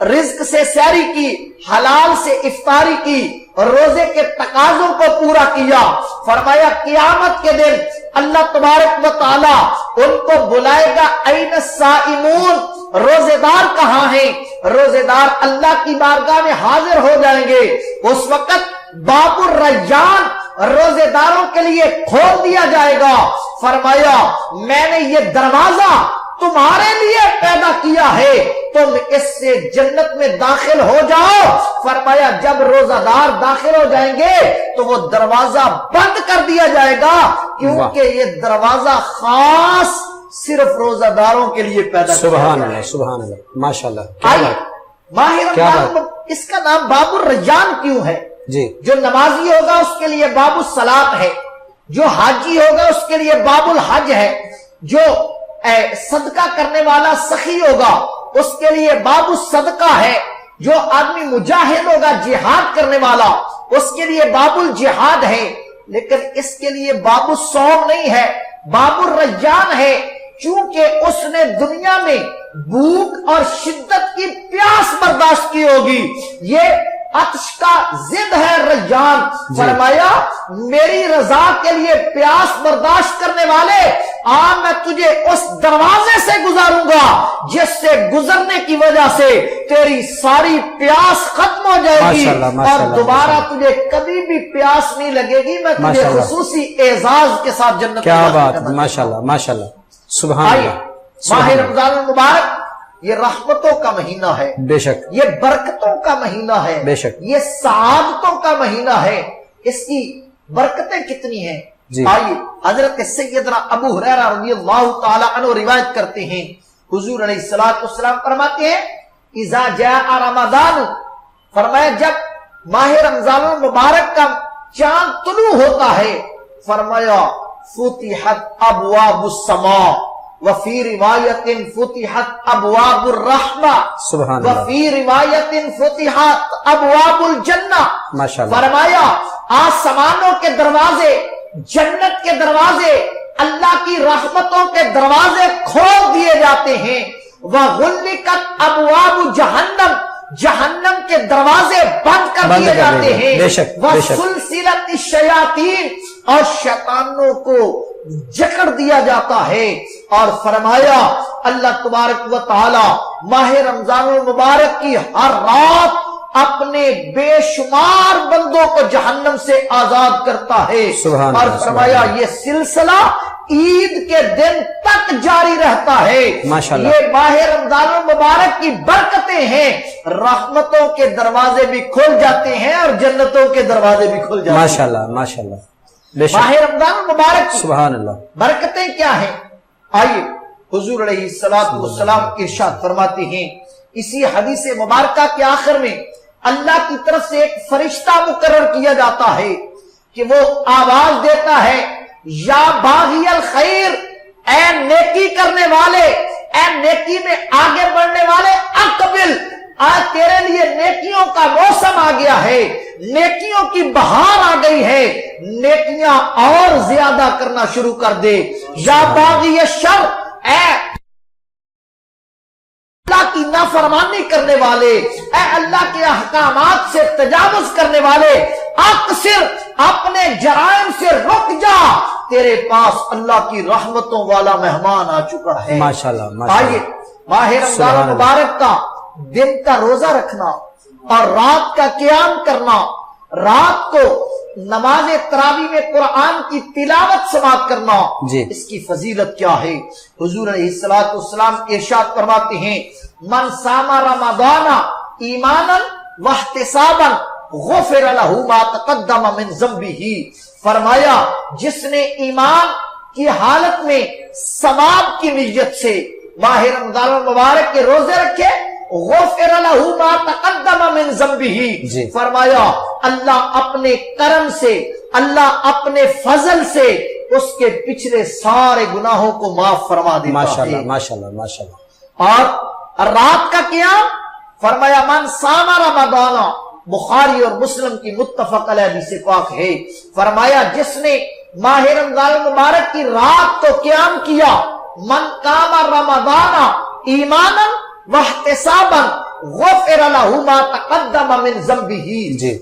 رزق سے سحری کی، حلال سے افطاری کی، روزے کے تقاضوں کو پورا کیا. فرمایا قیامت کے دن اللہ تبارک و تعالی ان کو بلائے گا این الصائمون، روزے دار کہاں ہیں؟ روزے دار اللہ کی بارگاہ میں حاضر ہو جائیں گے۔ اس وقت باب الریان روزے داروں کے لیے کھول دیا جائے گا۔ فرمایا میں نے یہ دروازہ تمہارے لیے پیدا کیا ہے، تم اس سے جنت میں داخل ہو جاؤ۔ فرمایا جب روزہ دار داخل ہو جائیں گے تو وہ دروازہ بند کر دیا جائے گا، کیونکہ یہ دروازہ خاص صرف روزہ داروں کے لیے پیدا کیا سبحان گیا اللہ، ہے۔ سبحان اللہ، ماشاءاللہ، ماہ کیا رمضان میں اس کا نام باب الریان کیوں ہے؟ جی جو نمازی ہوگا اس کے لیے باب الصلاۃ ہے، جو حاجی ہوگا اس کے لیے باب الحج ہے، جو صدقہ کرنے والا سخی ہوگا اس کے لیے باب الصدقہ ہے، جو آدمی مجاہد ہوگا جہاد کرنے والا اس کے لیے باب الجہاد ہے، لیکن اس کے لیے باب الصوم نہیں ہے، باب الریان ہے، چونکہ اس نے دنیا میں بھوک اور شدت کی پیاس برداشت کی ہوگی۔ یہ عطش کا ضد ہے ریان۔ فرمایا میری رضا کے لیے پیاس برداشت کرنے والے میں تجھے اس دروازے سے گزاروں گا جس سے گزرنے کی وجہ سے تیری ساری پیاس ختم ہو جائے گی اور دوبارہ تجھے کبھی بھی پیاس نہیں لگے گی۔ میں تجھے خصوصی اعزاز کے ساتھ جنت کیا بات، ماشاءاللہ ماشاءاللہ، سبحان اللہ۔ ماہ رمضان المبارک یہ رحمتوں کا مہینہ ہے، بے شک، یہ برکتوں کا مہینہ ہے، بے شک، یہ سعادتوں کا مہینہ ہے۔ اس کی برکتیں کتنی ہیں؟ آئیے حضرت سیدنا ابو ہریرہ رضی اللہ تعالی عنہ روایت کرتے ہیں، حضور علیہ الصلوۃ والسلام فرماتے ہیں اذا جاء رمضان، فرمایا جب ماہ رمضان المبارک کا چاند طلوع ہوتا ہے، فرمایا فتحت ابواب السماء وفی روایت فتحت ابواب الرحمہ وفی روایت فتحت ابواب الجنہ۔ فرمایا آسمانوں کے دروازے، جنت کے دروازے، اللہ کی رحمتوں کے دروازے کھول دیے جاتے ہیں۔ وغلقت ابواب جہنم، جہنم کے دروازے بند کر دیے جاتے ہیں۔ وسلسلت الشیاطین، اور شیطانوں کو جکڑ دیا جاتا ہے۔ اور فرمایا اللہ تبارک و تعالی ماہ رمضان المبارک کی ہر رات اپنے بے شمار بندوں کو جہنم سے آزاد کرتا ہے۔ اور فرمایا یہ سلسلہ عید کے دن تک جاری رہتا ہے۔ یہ ماہ رمضان المبارک کی برکتیں ہیں، رحمتوں کے دروازے بھی کھل جاتے ہیں اور جنتوں کے دروازے بھی کھل جاتے ہیں۔ ماشاءاللہ ماشاءاللہ، ماہ رمضان المبارک کی سبحان اللہ برکتیں کیا ہیں؟ آئیے حضور علیہ الصلوۃ والسلام ارشاد فرماتے ہیں، اسی حدیث مبارکہ کے آخر میں اللہ کی طرف سے ایک فرشتہ مقرر کیا جاتا ہے کہ وہ آواز دیتا ہے یا باغی الخیر، اے نیکی کرنے والے، اے نیکی میں آگے بڑھنے والے، اقبل، آج تیرے لیے نیکیوں کا موسم آ گیا ہے، نیکیوں کی بہار آ گئی ہے، نیکیاں اور زیادہ کرنا شروع کر دے۔ یا باغی الشر، اے اللہ کی نافرمانی کرنے والے، اے اللہ کے احکامات سے تجاوز کرنے والے، اقصر، اپنے جرائم سے رک جا، تیرے پاس اللہ کی رحمتوں والا مہمان آ چکا ہے۔ ماشاءاللہ۔ آئیے ماہ رمضان مبارک کا دن کا روزہ رکھنا اور رات کا قیام کرنا، رات کو نماز تراویح میں قرآن کی تلاوت سماعت کرنا، اس کی فضیلت کیا ہے؟ حضور علیہ الصلوۃ والسلام ارشاد فرماتے ہیں من صام رمضان ایمانا واحتسابا غفر له ما تقدم من ذنبه۔ فرمایا جس نے ایمان کی حالت میں ثواب کی نیت سے ماہ رمضان المبارک کے روزے رکھے، غفر له ما تقدم من ذنبه، فرمایا اللہ اپنے کرم سے، اللہ اپنے فضل سے اس کے پچھلے سارے گناہوں کو معاف فرما دیتا ہے۔ ماشاءاللہ ماشاءاللہ ماشاءاللہ۔ اور رات کا قیام، فرمایا من صام رمضان، بخاری اور مسلم کی متفق علیہ حدیث پاک ہے، فرمایا جس نے ماہ رمضان المبارک کی رات کو قیام کیا، من قام رمضان ایمانا واحتسابا غفر له ما تقدم من ذنبه،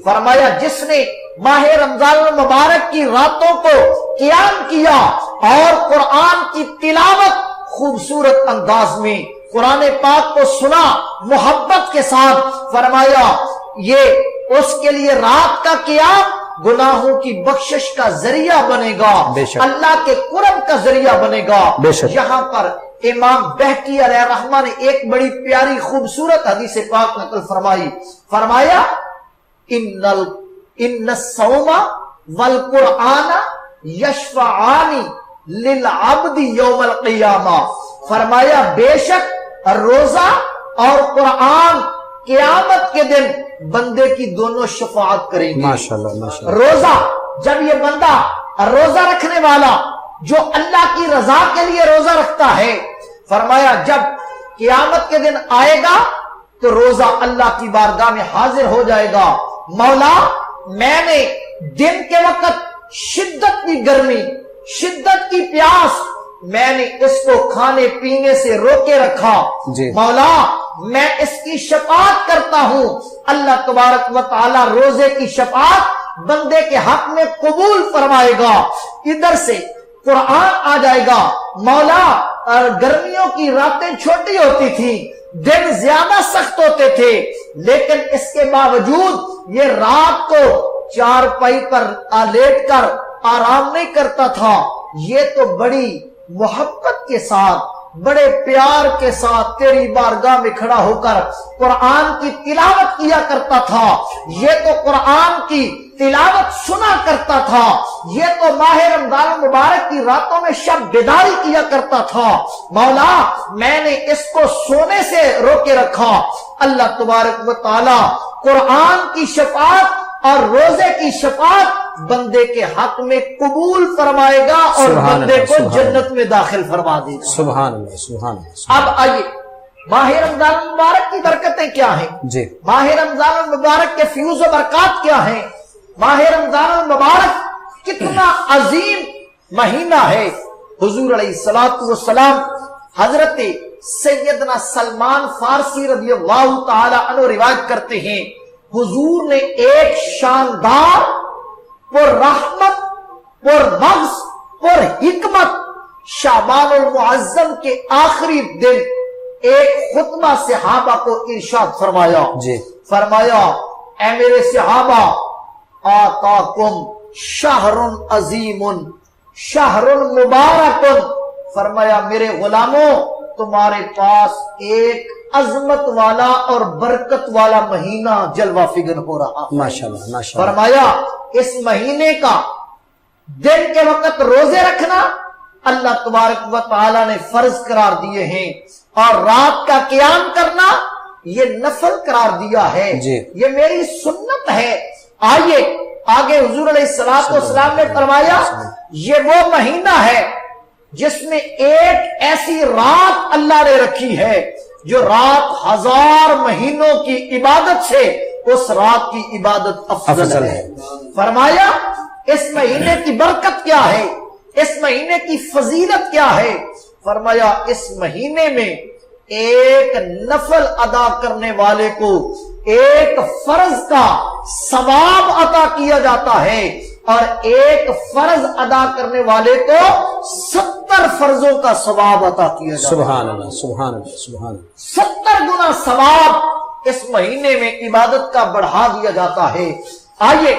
فرمایا جس نے ماہ رمضان المبارک کی راتوں کو قیام کیا اور قرآن کی تلاوت خوبصورت انداز میں قرآن پاک کو سنا محبت کے ساتھ، فرمایا یہ اس کے لیے رات کا قیام گناہوں کی بخشش کا ذریعہ بنے گا، اللہ کے قرب کا ذریعہ بنے گا۔ یہاں پر امام بہقی علیہ رحمہ نے ایک بڑی پیاری خوبصورت حدیث پاک نقل فرمائی، فرمایا ان الصوم والقرآن یشفعان للعبد یوم القیامہ، فرمایا بے شک روزہ اور قرآن قیامت کے دن بندے کی دونوں شفاعت کریں گے۔ ماشاءاللہ روزہ، جب یہ بندہ روزہ رکھنے والا جو اللہ کی رضا کے لیے روزہ رکھتا ہے، فرمایا جب قیامت کے دن آئے گا تو روزہ اللہ کی بارگاہ میں حاضر ہو جائے گا، مولا میں نے دن کے وقت شدت کی گرمی، شدت کی پیاس، میں نے اس کو کھانے پینے سے روکے رکھا، مولا میں اس کی شفاعت کرتا ہوں، اللہ تبارک و تعالی روزے کی شفاعت بندے کے حق میں قبول فرمائے گا۔ ادھر سے قرآن آ جائے گا، مولا گرمیوں کی راتیں چھوٹی ہوتی تھی، دن زیادہ سخت ہوتے تھے، لیکن اس کے باوجود یہ رات کو چارپائی پر لیٹ کر آرام نہیں کرتا تھا، یہ تو بڑی محبت کے ساتھ، بڑے پیار کے ساتھ تیری بارگاہ میں کھڑا ہو کر قرآن کی تلاوت کیا کرتا تھا، یہ تو قرآن کی تلاوت سنا کرتا تھا، یہ تو ماہ رمضان المبارک کی راتوں میں شب بیداری کیا کرتا تھا، مولا میں نے اس کو سونے سے روکے رکھا۔ اللہ تبارک و تعالی قرآن کی شفاعت اور روزے کی شفاعت بندے کے حق میں قبول فرمائے گا اور بندے کو جنت میں داخل فرما دے گا۔ سبحان اللہ، سبحان اللہ۔ اب آئیے ماہ رمضان المبارک کی برکتیں کیا ہیں؟ جی ماہ رمضان المبارک کے فیوز و برکات کیا ہیں؟ ماہ رمضان المبارک کتنا عظیم مہینہ ہے۔ حضور علیہ الصلوۃ والسلام حضرت سیدنا سلمان فارسی رضی اللہ تعالی عنہ روایت کرتے ہیں، حضور نے ایک شاندار پر رحمت، پر مغز، پر حکمت شعبان المعظم کے آخری دن ایک خطبہ صحابہ کو ارشاد فرمایا، فرمایا اے میرے صحابہ، آتاکم شہر عظیم شہر مبارک، فرمایا میرے غلاموں تمہارے پاس ایک عظمت والا اور برکت والا مہینہ جلوہ فگن ہو رہا ہے۔ ماشاءاللہ ماشاءاللہ۔ فرمایا اس مہینے کا دن کے وقت روزے رکھنا اللہ تبارک و تعالی نے فرض قرار دیے ہیں، اور رات کا قیام کرنا یہ نفل قرار دیا ہے، یہ میری سنت ہے۔ آئیے آگے حضور علیہ السلام نے فرمایا یہ وہ مہینہ ہے جس میں ایک ایسی رات اللہ نے رکھی ہے جو رات 1000 مہینوں کی عبادت سے اس رات کی عبادت افضل ہے۔ فرمایا اس مہینے کی برکت کیا ہے، اس مہینے کی فضیلت کیا ہے؟ فرمایا اس مہینے میں ایک نفل ادا کرنے والے کو ایک فرض کا ثواب عطا کیا جاتا ہے، اور ایک فرض ادا کرنے والے کو 70 فرضوں کا ثواب عطا کیا جاتا ہے۔ سبحان اللہ، سبحان اللہ، سبحان اللہ۔ 70 گنا ثواب اس مہینے میں عبادت کا بڑھا دیا جاتا ہے۔ آئیے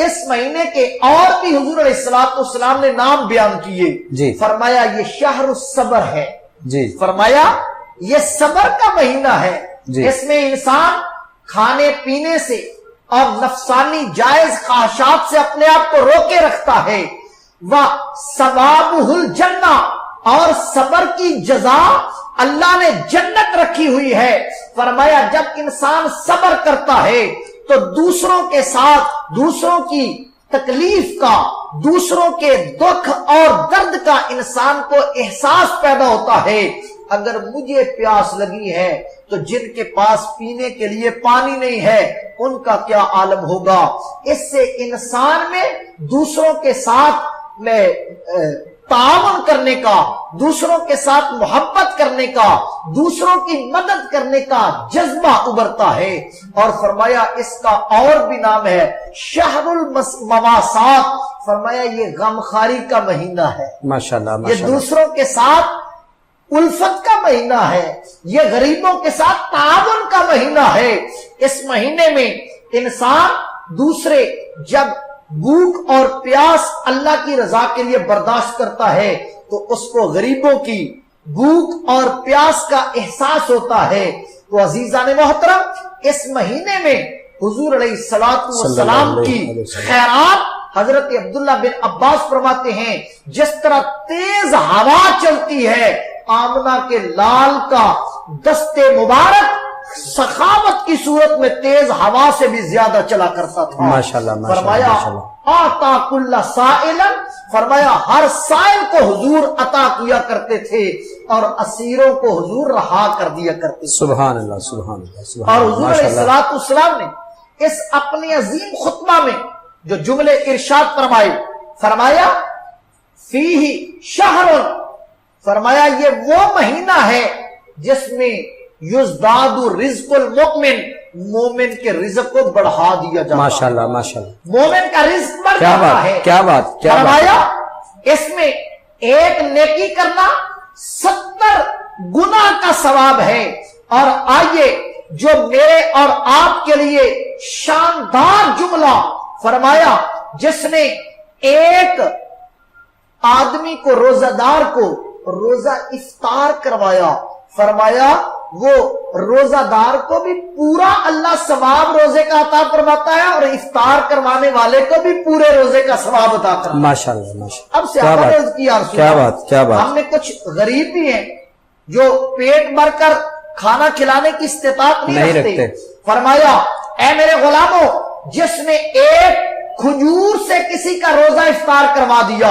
اس مہینے کے اور بھی حضور علیہ السلام نے نام بیان کیے، فرمایا یہ شہر الصبر ہے، فرمایا یہ صبر کا مہینہ ہے، اس میں انسان کھانے پینے سے اور نفسانی جائز خواہشات سے اپنے آپ کو روکے رکھتا ہے۔ وَثَوَابُهُ الْجَنَّةُ، اور صبر کی جزا اللہ نے جنت رکھی ہوئی ہے۔ فرمایا جب انسان صبر کرتا ہے تو دوسروں کے ساتھ دوسروں کی تکلیف کا، دوسروں کے دکھ اور درد کا انسان کو احساس پیدا ہوتا ہے۔ اگر مجھے پیاس لگی ہے تو جن کے پاس پینے کے لیے پانی نہیں ہے ان کا کیا عالم ہوگا۔ اس سے انسان میں دوسروں کے ساتھ میں تعاون کرنے کا، دوسروں کے ساتھ محبت کرنے کا، دوسروں کی مدد کرنے کا جذبہ ابھرتا ہے۔ اور فرمایا اس کا اور بھی نام ہے شہر المواسات، فرمایا یہ غمخواری کا مہینہ ہے، ماشاءاللہ یہ دوسروں کے ساتھ الفت کا مہینہ ہے، یہ غریبوں کے ساتھ تعاون کا مہینہ ہے۔ اس مہینے میں انسان دوسرے جب بھوک اور پیاس اللہ کی رضا کے لیے برداشت کرتا ہے تو اس کو غریبوں کی بھوک اور پیاس کا احساس ہوتا ہے۔ تو عزیزان محترم، اس مہینے میں حضور علیہ السلام کی خیرات حضرت عبداللہ بن عباس فرماتے ہیں جس طرح تیز ہوا چلتی ہے آمنہ کے لال کا دست مبارک سخاوت کی صورت میں تیز ہوا سے بھی زیادہ چلا کرتا تھا۔ ماشاءاللہ فرمایا آتا کل سائلا، فرمایا ہر سائل کو حضور عطا کیا کرتے تھے اور اسیروں کو حضور رہا کر دیا کرتے تھے۔ سبحان اللہ سبحان اللہ سبحان اور اللہ، حضور علیہ ماشاءاللہ السلام نے اس اپنے عظیم خطبہ میں جو جملے ارشاد فرمائے، فرمایا فیہ شہر، فرمایا یہ وہ مہینہ ہے جس میں یزداد رزق المؤمن، مومن کے رزق کو بڑھا دیا جاتا ہے۔ ماشاءاللہ ماشاءاللہ، مومن کا رزق بڑھ کیا جاتا بات ہے۔ کیا بات کیا بات، فرمایا اس میں ایک نیکی کرنا 70 گنا کا ثواب ہے۔ اور آئیے جو میرے اور آپ کے لیے شاندار جملہ فرمایا، جس نے ایک آدمی کو، روزہ دار کو روزہ افطار کروایا، فرمایا وہ روزہ دار کو بھی پورا اللہ ثواب روزے کا عطا فرماتا ہے اور افطار کروانے والے کو بھی پورے روزے کا ثواب عطا کرتا ہے۔ ماشاءاللہ ماشاءاللہ، اب صحابہ نے عرض کیا رسول کیا اللہ، بات کیا بات، ہم نے کچھ غریب بھی ہیں جو پیٹ بھر کر کھانا کھلانے کی استطاعت نہیں رکھتے۔ فرمایا اے میرے غلاموں، جس نے ایک کھجور سے کسی کا روزہ افطار کروا دیا،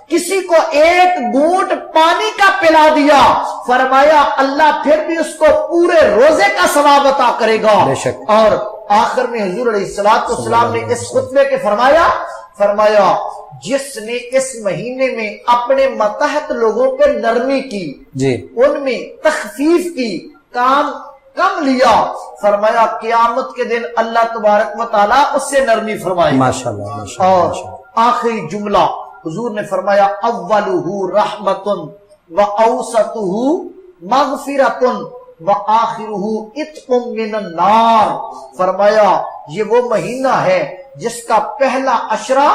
کسی کو ایک گھونٹ پانی کا پلا دیا، فرمایا اللہ پھر بھی اس کو پورے روزے کا ثواب عطا کرے گا۔ بے شک۔ اور آخر میں حضور علیہ السلام نے اس خطبے کے فرمایا جس نے اس مہینے میں اپنے ماتحت لوگوں پہ نرمی کی، جی ان میں تخفیف کی، کام کم لیا، فرمایا قیامت کے دن اللہ تبارک و تعالیٰ اس سے نرمی فرمائے۔ ماشاءاللہ ماشاءاللہ، اور آخری جملہ حضور نے فرمایا اولہ رحمت و اوسطہ مغفرت و آخرہ عتق من النار، فرمایا یہ وہ مہینہ ہے جس کا پہلا عشرہ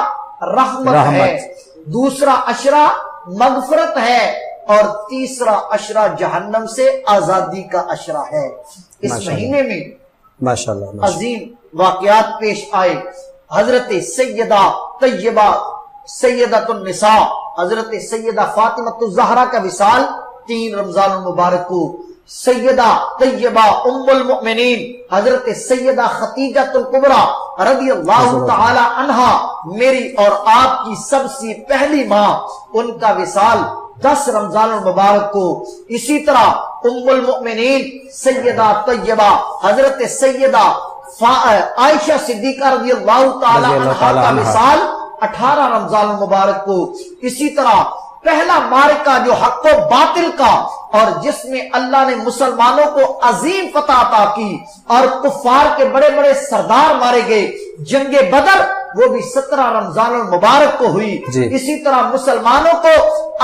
رحمت ہے، دوسرا عشرہ مغفرت ہے اور تیسرا عشرہ جہنم سے آزادی کا عشرہ ہے۔ اس مہینے میں ماشاءاللہ عظیم واقعات پیش آئے۔ حضرت سیدہ طیبہ سیدۃ النساء حضرت سیدہ فاطمہ الزہرا کا وصال 3 رمضان المبارک کو، سیدہ طیبہ ام المؤمنین حضرت سیدہ خدیجہ الکبریٰ رضی اللہ تعالی عنہا، میری اور آپ کی سب سے پہلی ماں، ان کا وصال 10 رمضان المبارک کو۔ اسی طرح ام المؤمنین سیدہ طیبہ حضرت سیدہ عائشہ صدیقہ رضی اللہ تعالی عنہا کا وصال 18 رمضان المبارک کو۔ اسی طرح پہلا معرکہ جو حق و باطل کا اور جس میں اللہ نے مسلمانوں کو عظیم فتح عطا کی اور کفار کے بڑے بڑے سردار مارے گئے، جنگ بدر، وہ بھی 17 رمضان المبارک کو ہوئی۔ اسی طرح مسلمانوں کو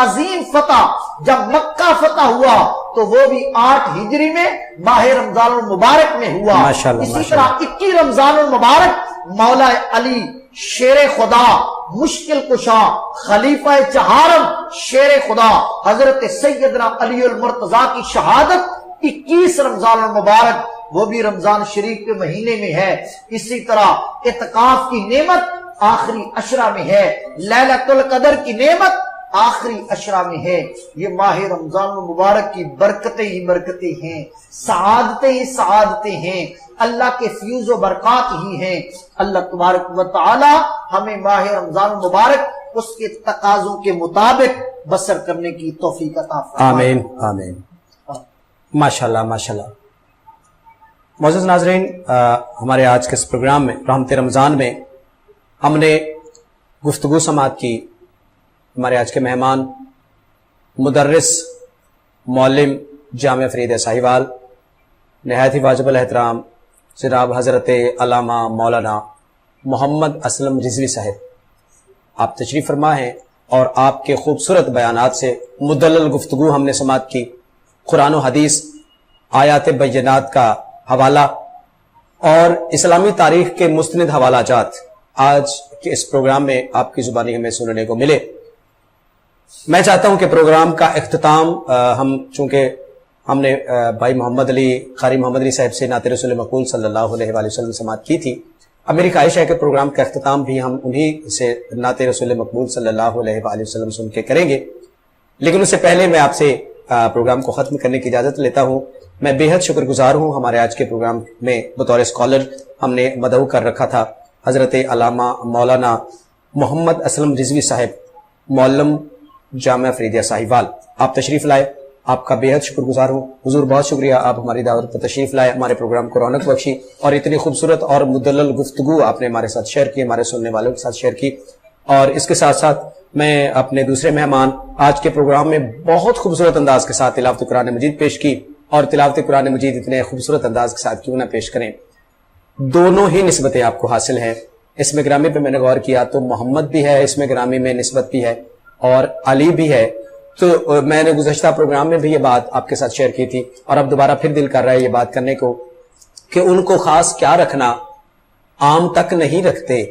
عظیم فتح جب مکہ فتح ہوا تو وہ بھی 8 ہجری میں ماہ رمضان المبارک میں ہوا۔ اسی طرح 21 رمضان المبارک مولا علی شیر خدا، مشکل کشا، خلیفہ چہارم شیر خدا حضرت سیدنا علی المرتضیٰ کی شہادت 21 رمضان المبارک، وہ بھی رمضان شریف کے مہینے میں ہے۔ اسی طرح اعتکاف کی نعمت آخری عشرہ میں ہے، لیلۃ القدر کی نعمت آخری عشرہ میں ہے۔ یہ ماہ رمضان المبارک کی برکتیں ہی برکتیں ہیں، سعادتیں ہی سعادتیں ہیں، اللہ کے فیوز و برکات ہی ہیں۔ اللہ تبارک و تعالی ہمیں ماہ رمضان المبارک اس کے تقاضوں کے مطابق بسر کرنے کی توفیق عطا فرمائے۔ آمین آمین، ماشاءاللہ ماشاءاللہ۔ معزز ناظرین، ہمارے آج کے اس پروگرام میں رحمت رمضان میں ہم نے گفتگو سماعت کی۔ ہمارے آج کے مہمان مدرس معلم جامعہ فریدیہ ساہیوال، نہایت ہی واجب الاحترام جناب حضرت علامہ مولانا محمد اسلم رضوی صاحب، آپ تشریف فرما ہیں اور آپ کے خوبصورت بیانات سے مدلل گفتگو ہم نے سماعت کی، قرآن و حدیث، آیات بینات کا حوالہ اور اسلامی تاریخ کے مستند حوالہ جات آج کے اس پروگرام میں آپ کی زبانی ہمیں سننے کو ملے۔ میں چاہتا ہوں کہ پروگرام کا اختتام چونکہ ہم نے بھائی محمد علی قاری محمد علی صاحب سے نعت رسول مقبول صلی اللہ علیہ وآلہ وسلم سماعت کی تھی، اب میری خواہش ہے کہ پروگرام کا اختتام بھی ہم انہی سے نعت رسول مقبول صلی اللہ علیہ وآلہ وسلم سن کے کریں گے، لیکن اس سے پہلے میں آپ سے پروگرام کو ختم کرنے کی اجازت لیتا ہوں۔ میں بے حد شکر گزار ہوں، ہمارے آج کے پروگرام میں بطور اسکالر ہم نے مدعو کر رکھا تھا حضرت علامہ مولانا محمد اسلم رضوی صاحب، معلم جامعہ فریدیہ ساہیوال، آپ تشریف لائے، آپ کا بے حد شکر گزار ہوں حضور، بہت شکریہ، آپ ہماری دعوت پر تشریف لائے، ہمارے پروگرام کو رونق بخشی اور اتنی خوبصورت اور مدلل گفتگو آپ نے ہمارے ساتھ شیئر کی، ہمارے سننے والوں کے ساتھ شیئر کی۔ اور اس کے ساتھ ساتھ میں اپنے دوسرے مہمان آج کے پروگرام میں بہت خوبصورت انداز کے ساتھ تلاوت قرآن مجید پیش کی، اور تلاوت قرآن مجید اتنے خوبصورت انداز کے ساتھ کیوں نہ پیش کریں، دونوں ہی نسبتیں آپ کو حاصل ہیں۔ اسم گرامی پہ میں نے غور کیا تو محمد بھی ہے، اسم گرامی میں نسبت بھی ہے، اور علی بھی ہے، تو میں نے گزشتہ پروگرام میں بھی یہ بات آپ کے ساتھ شیئر کی تھی، اور اب دوبارہ پھر دل کر رہا ہے یہ بات کرنے کو کہ ان کو خاص کیا رکھنا، عام تک نہیں رکھتے،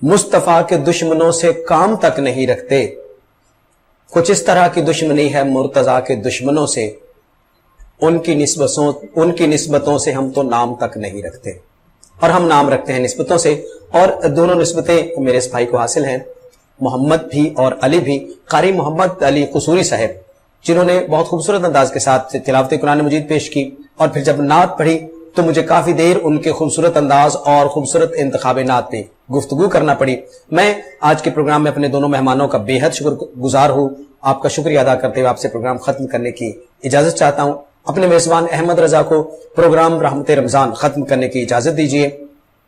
مصطفیٰ کے دشمنوں سے کام تک نہیں رکھتے، کچھ اس طرح کی دشمنی ہے مرتضیٰ کے دشمنوں سے، ان کی نسبتوں سے ہم تو نام تک نہیں رکھتے، اور ہم نام رکھتے ہیں نسبتوں سے، اور دونوں نسبتیں میرے اس بھائی کو حاصل ہیں، محمد بھی اور علی بھی۔ قاری محمد علی قصوری صاحب جنہوں نے بہت خوبصورت انداز کے ساتھ تلاوت قرآن مجید پیش کی، اور پھر جب نعت پڑھی تو مجھے کافی دیر ان کے خوبصورت انداز اور خوبصورت انتخاب نعت پہ گفتگو کرنا پڑی۔ میں آج کے پروگرام میں اپنے دونوں مہمانوں کا بے حد شکر گزار ہوں، آپ کا شکریہ ادا کرتے ہوئے آپ سے پروگرام ختم کرنے کی اجازت چاہتا ہوں۔ اپنے میزبان احمد رضا کو پروگرام رحمت رمضان ختم کرنے کی اجازت دیجیے۔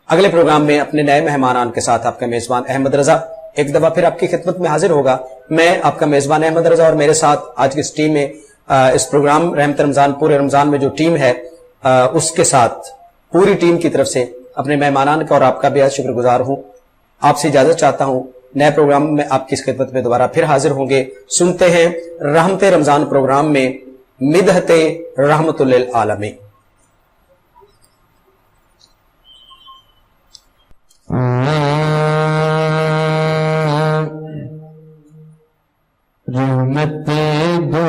اگلے پروگرام میں اپنے نئے مہمانان کے ساتھ آپ کا میزبان احمد رضا ایک دفعہ پھر آپ کی خدمت میں حاضر ہوگا۔ میں آپ کا میزبان احمد رضا اور میرے ساتھ آج کی اس ٹیم میں اس پروگرام رحمت رمضان پورے رمضان میں جو ٹیم ہے اس کے ساتھ پوری ٹیم کی طرف سے اپنے مہمانان کا اور آپ کا بے حد شکر گزار ہوں۔ آپ سے اجازت چاہتا ہوں، نئے پروگرام میں آپ کی اس خدمت میں دوبارہ پھر حاضر ہوں گے۔ سنتے ہیں رحمت رمضان پروگرام میں مدحت رحمت للعالمین۔ رحمت دو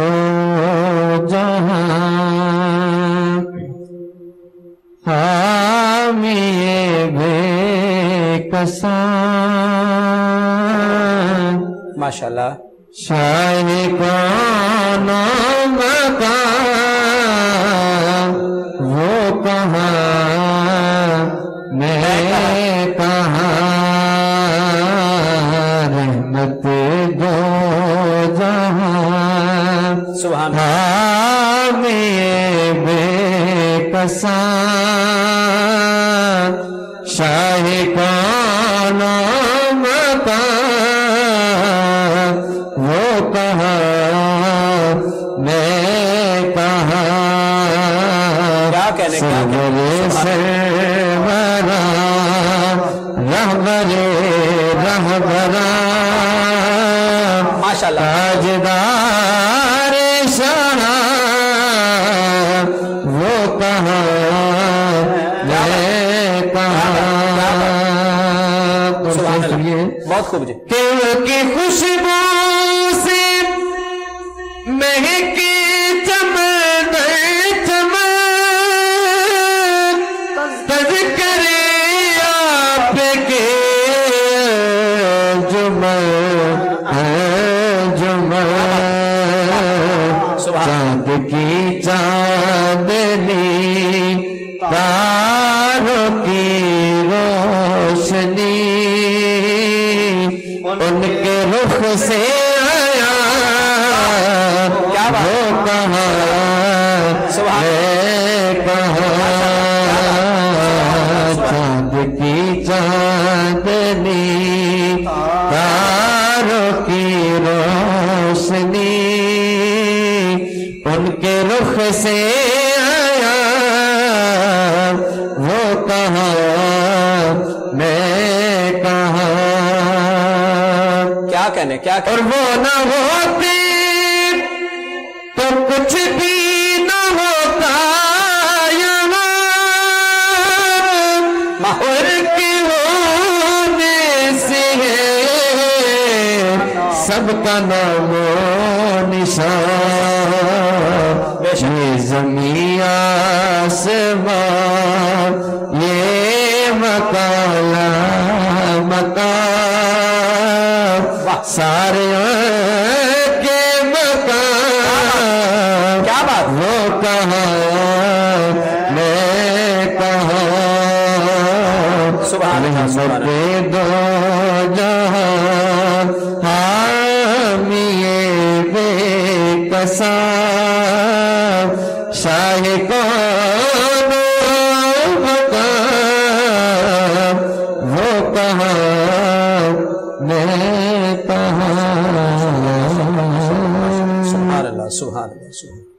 جہاں حامی بے کساں، ماشاءاللہ، شاہ کون مقام وہ کہاں میں کہاں، رحمت دو جہاں سبحان حامی بے کساں، شاہ کون مقام وہ کہاں میں کہاں، کیا کہنے کا ماشاءاللہ، تاجدار شاہ وہ کہاں میں کہاں، بہت خوب جی۔ کی خوشبو سے مہکی چمن چمن، تذکرے آپ کے جمل چاند کی چاندنی، تاروں کی روشنی، ان کے رخ سے آیا وہ کہاں میں کہاں، چاند کی چاندنی، تاروں کی روشنی، ان کے رخ سے آیا وہ کہاں میں کہاں. کیا کہنے کیا اور کہنے وہ نہ ہوتے تو کچھ بھی نہ ہوتا یہاں. اور کے ہونے سے سب کا نام و نشان. یہ زمین آسمان یہ مکان مکان سارے کے مکان. کیا بات وہ کہاں میں کہاں. سبحان اللہ سبحان اللہ. دے دو جہاں حامی بے کساں شاہ کون مقام. وہ کہاں میں کہاں. سبحان اللہ سبحان اللہ سبحان اللہ.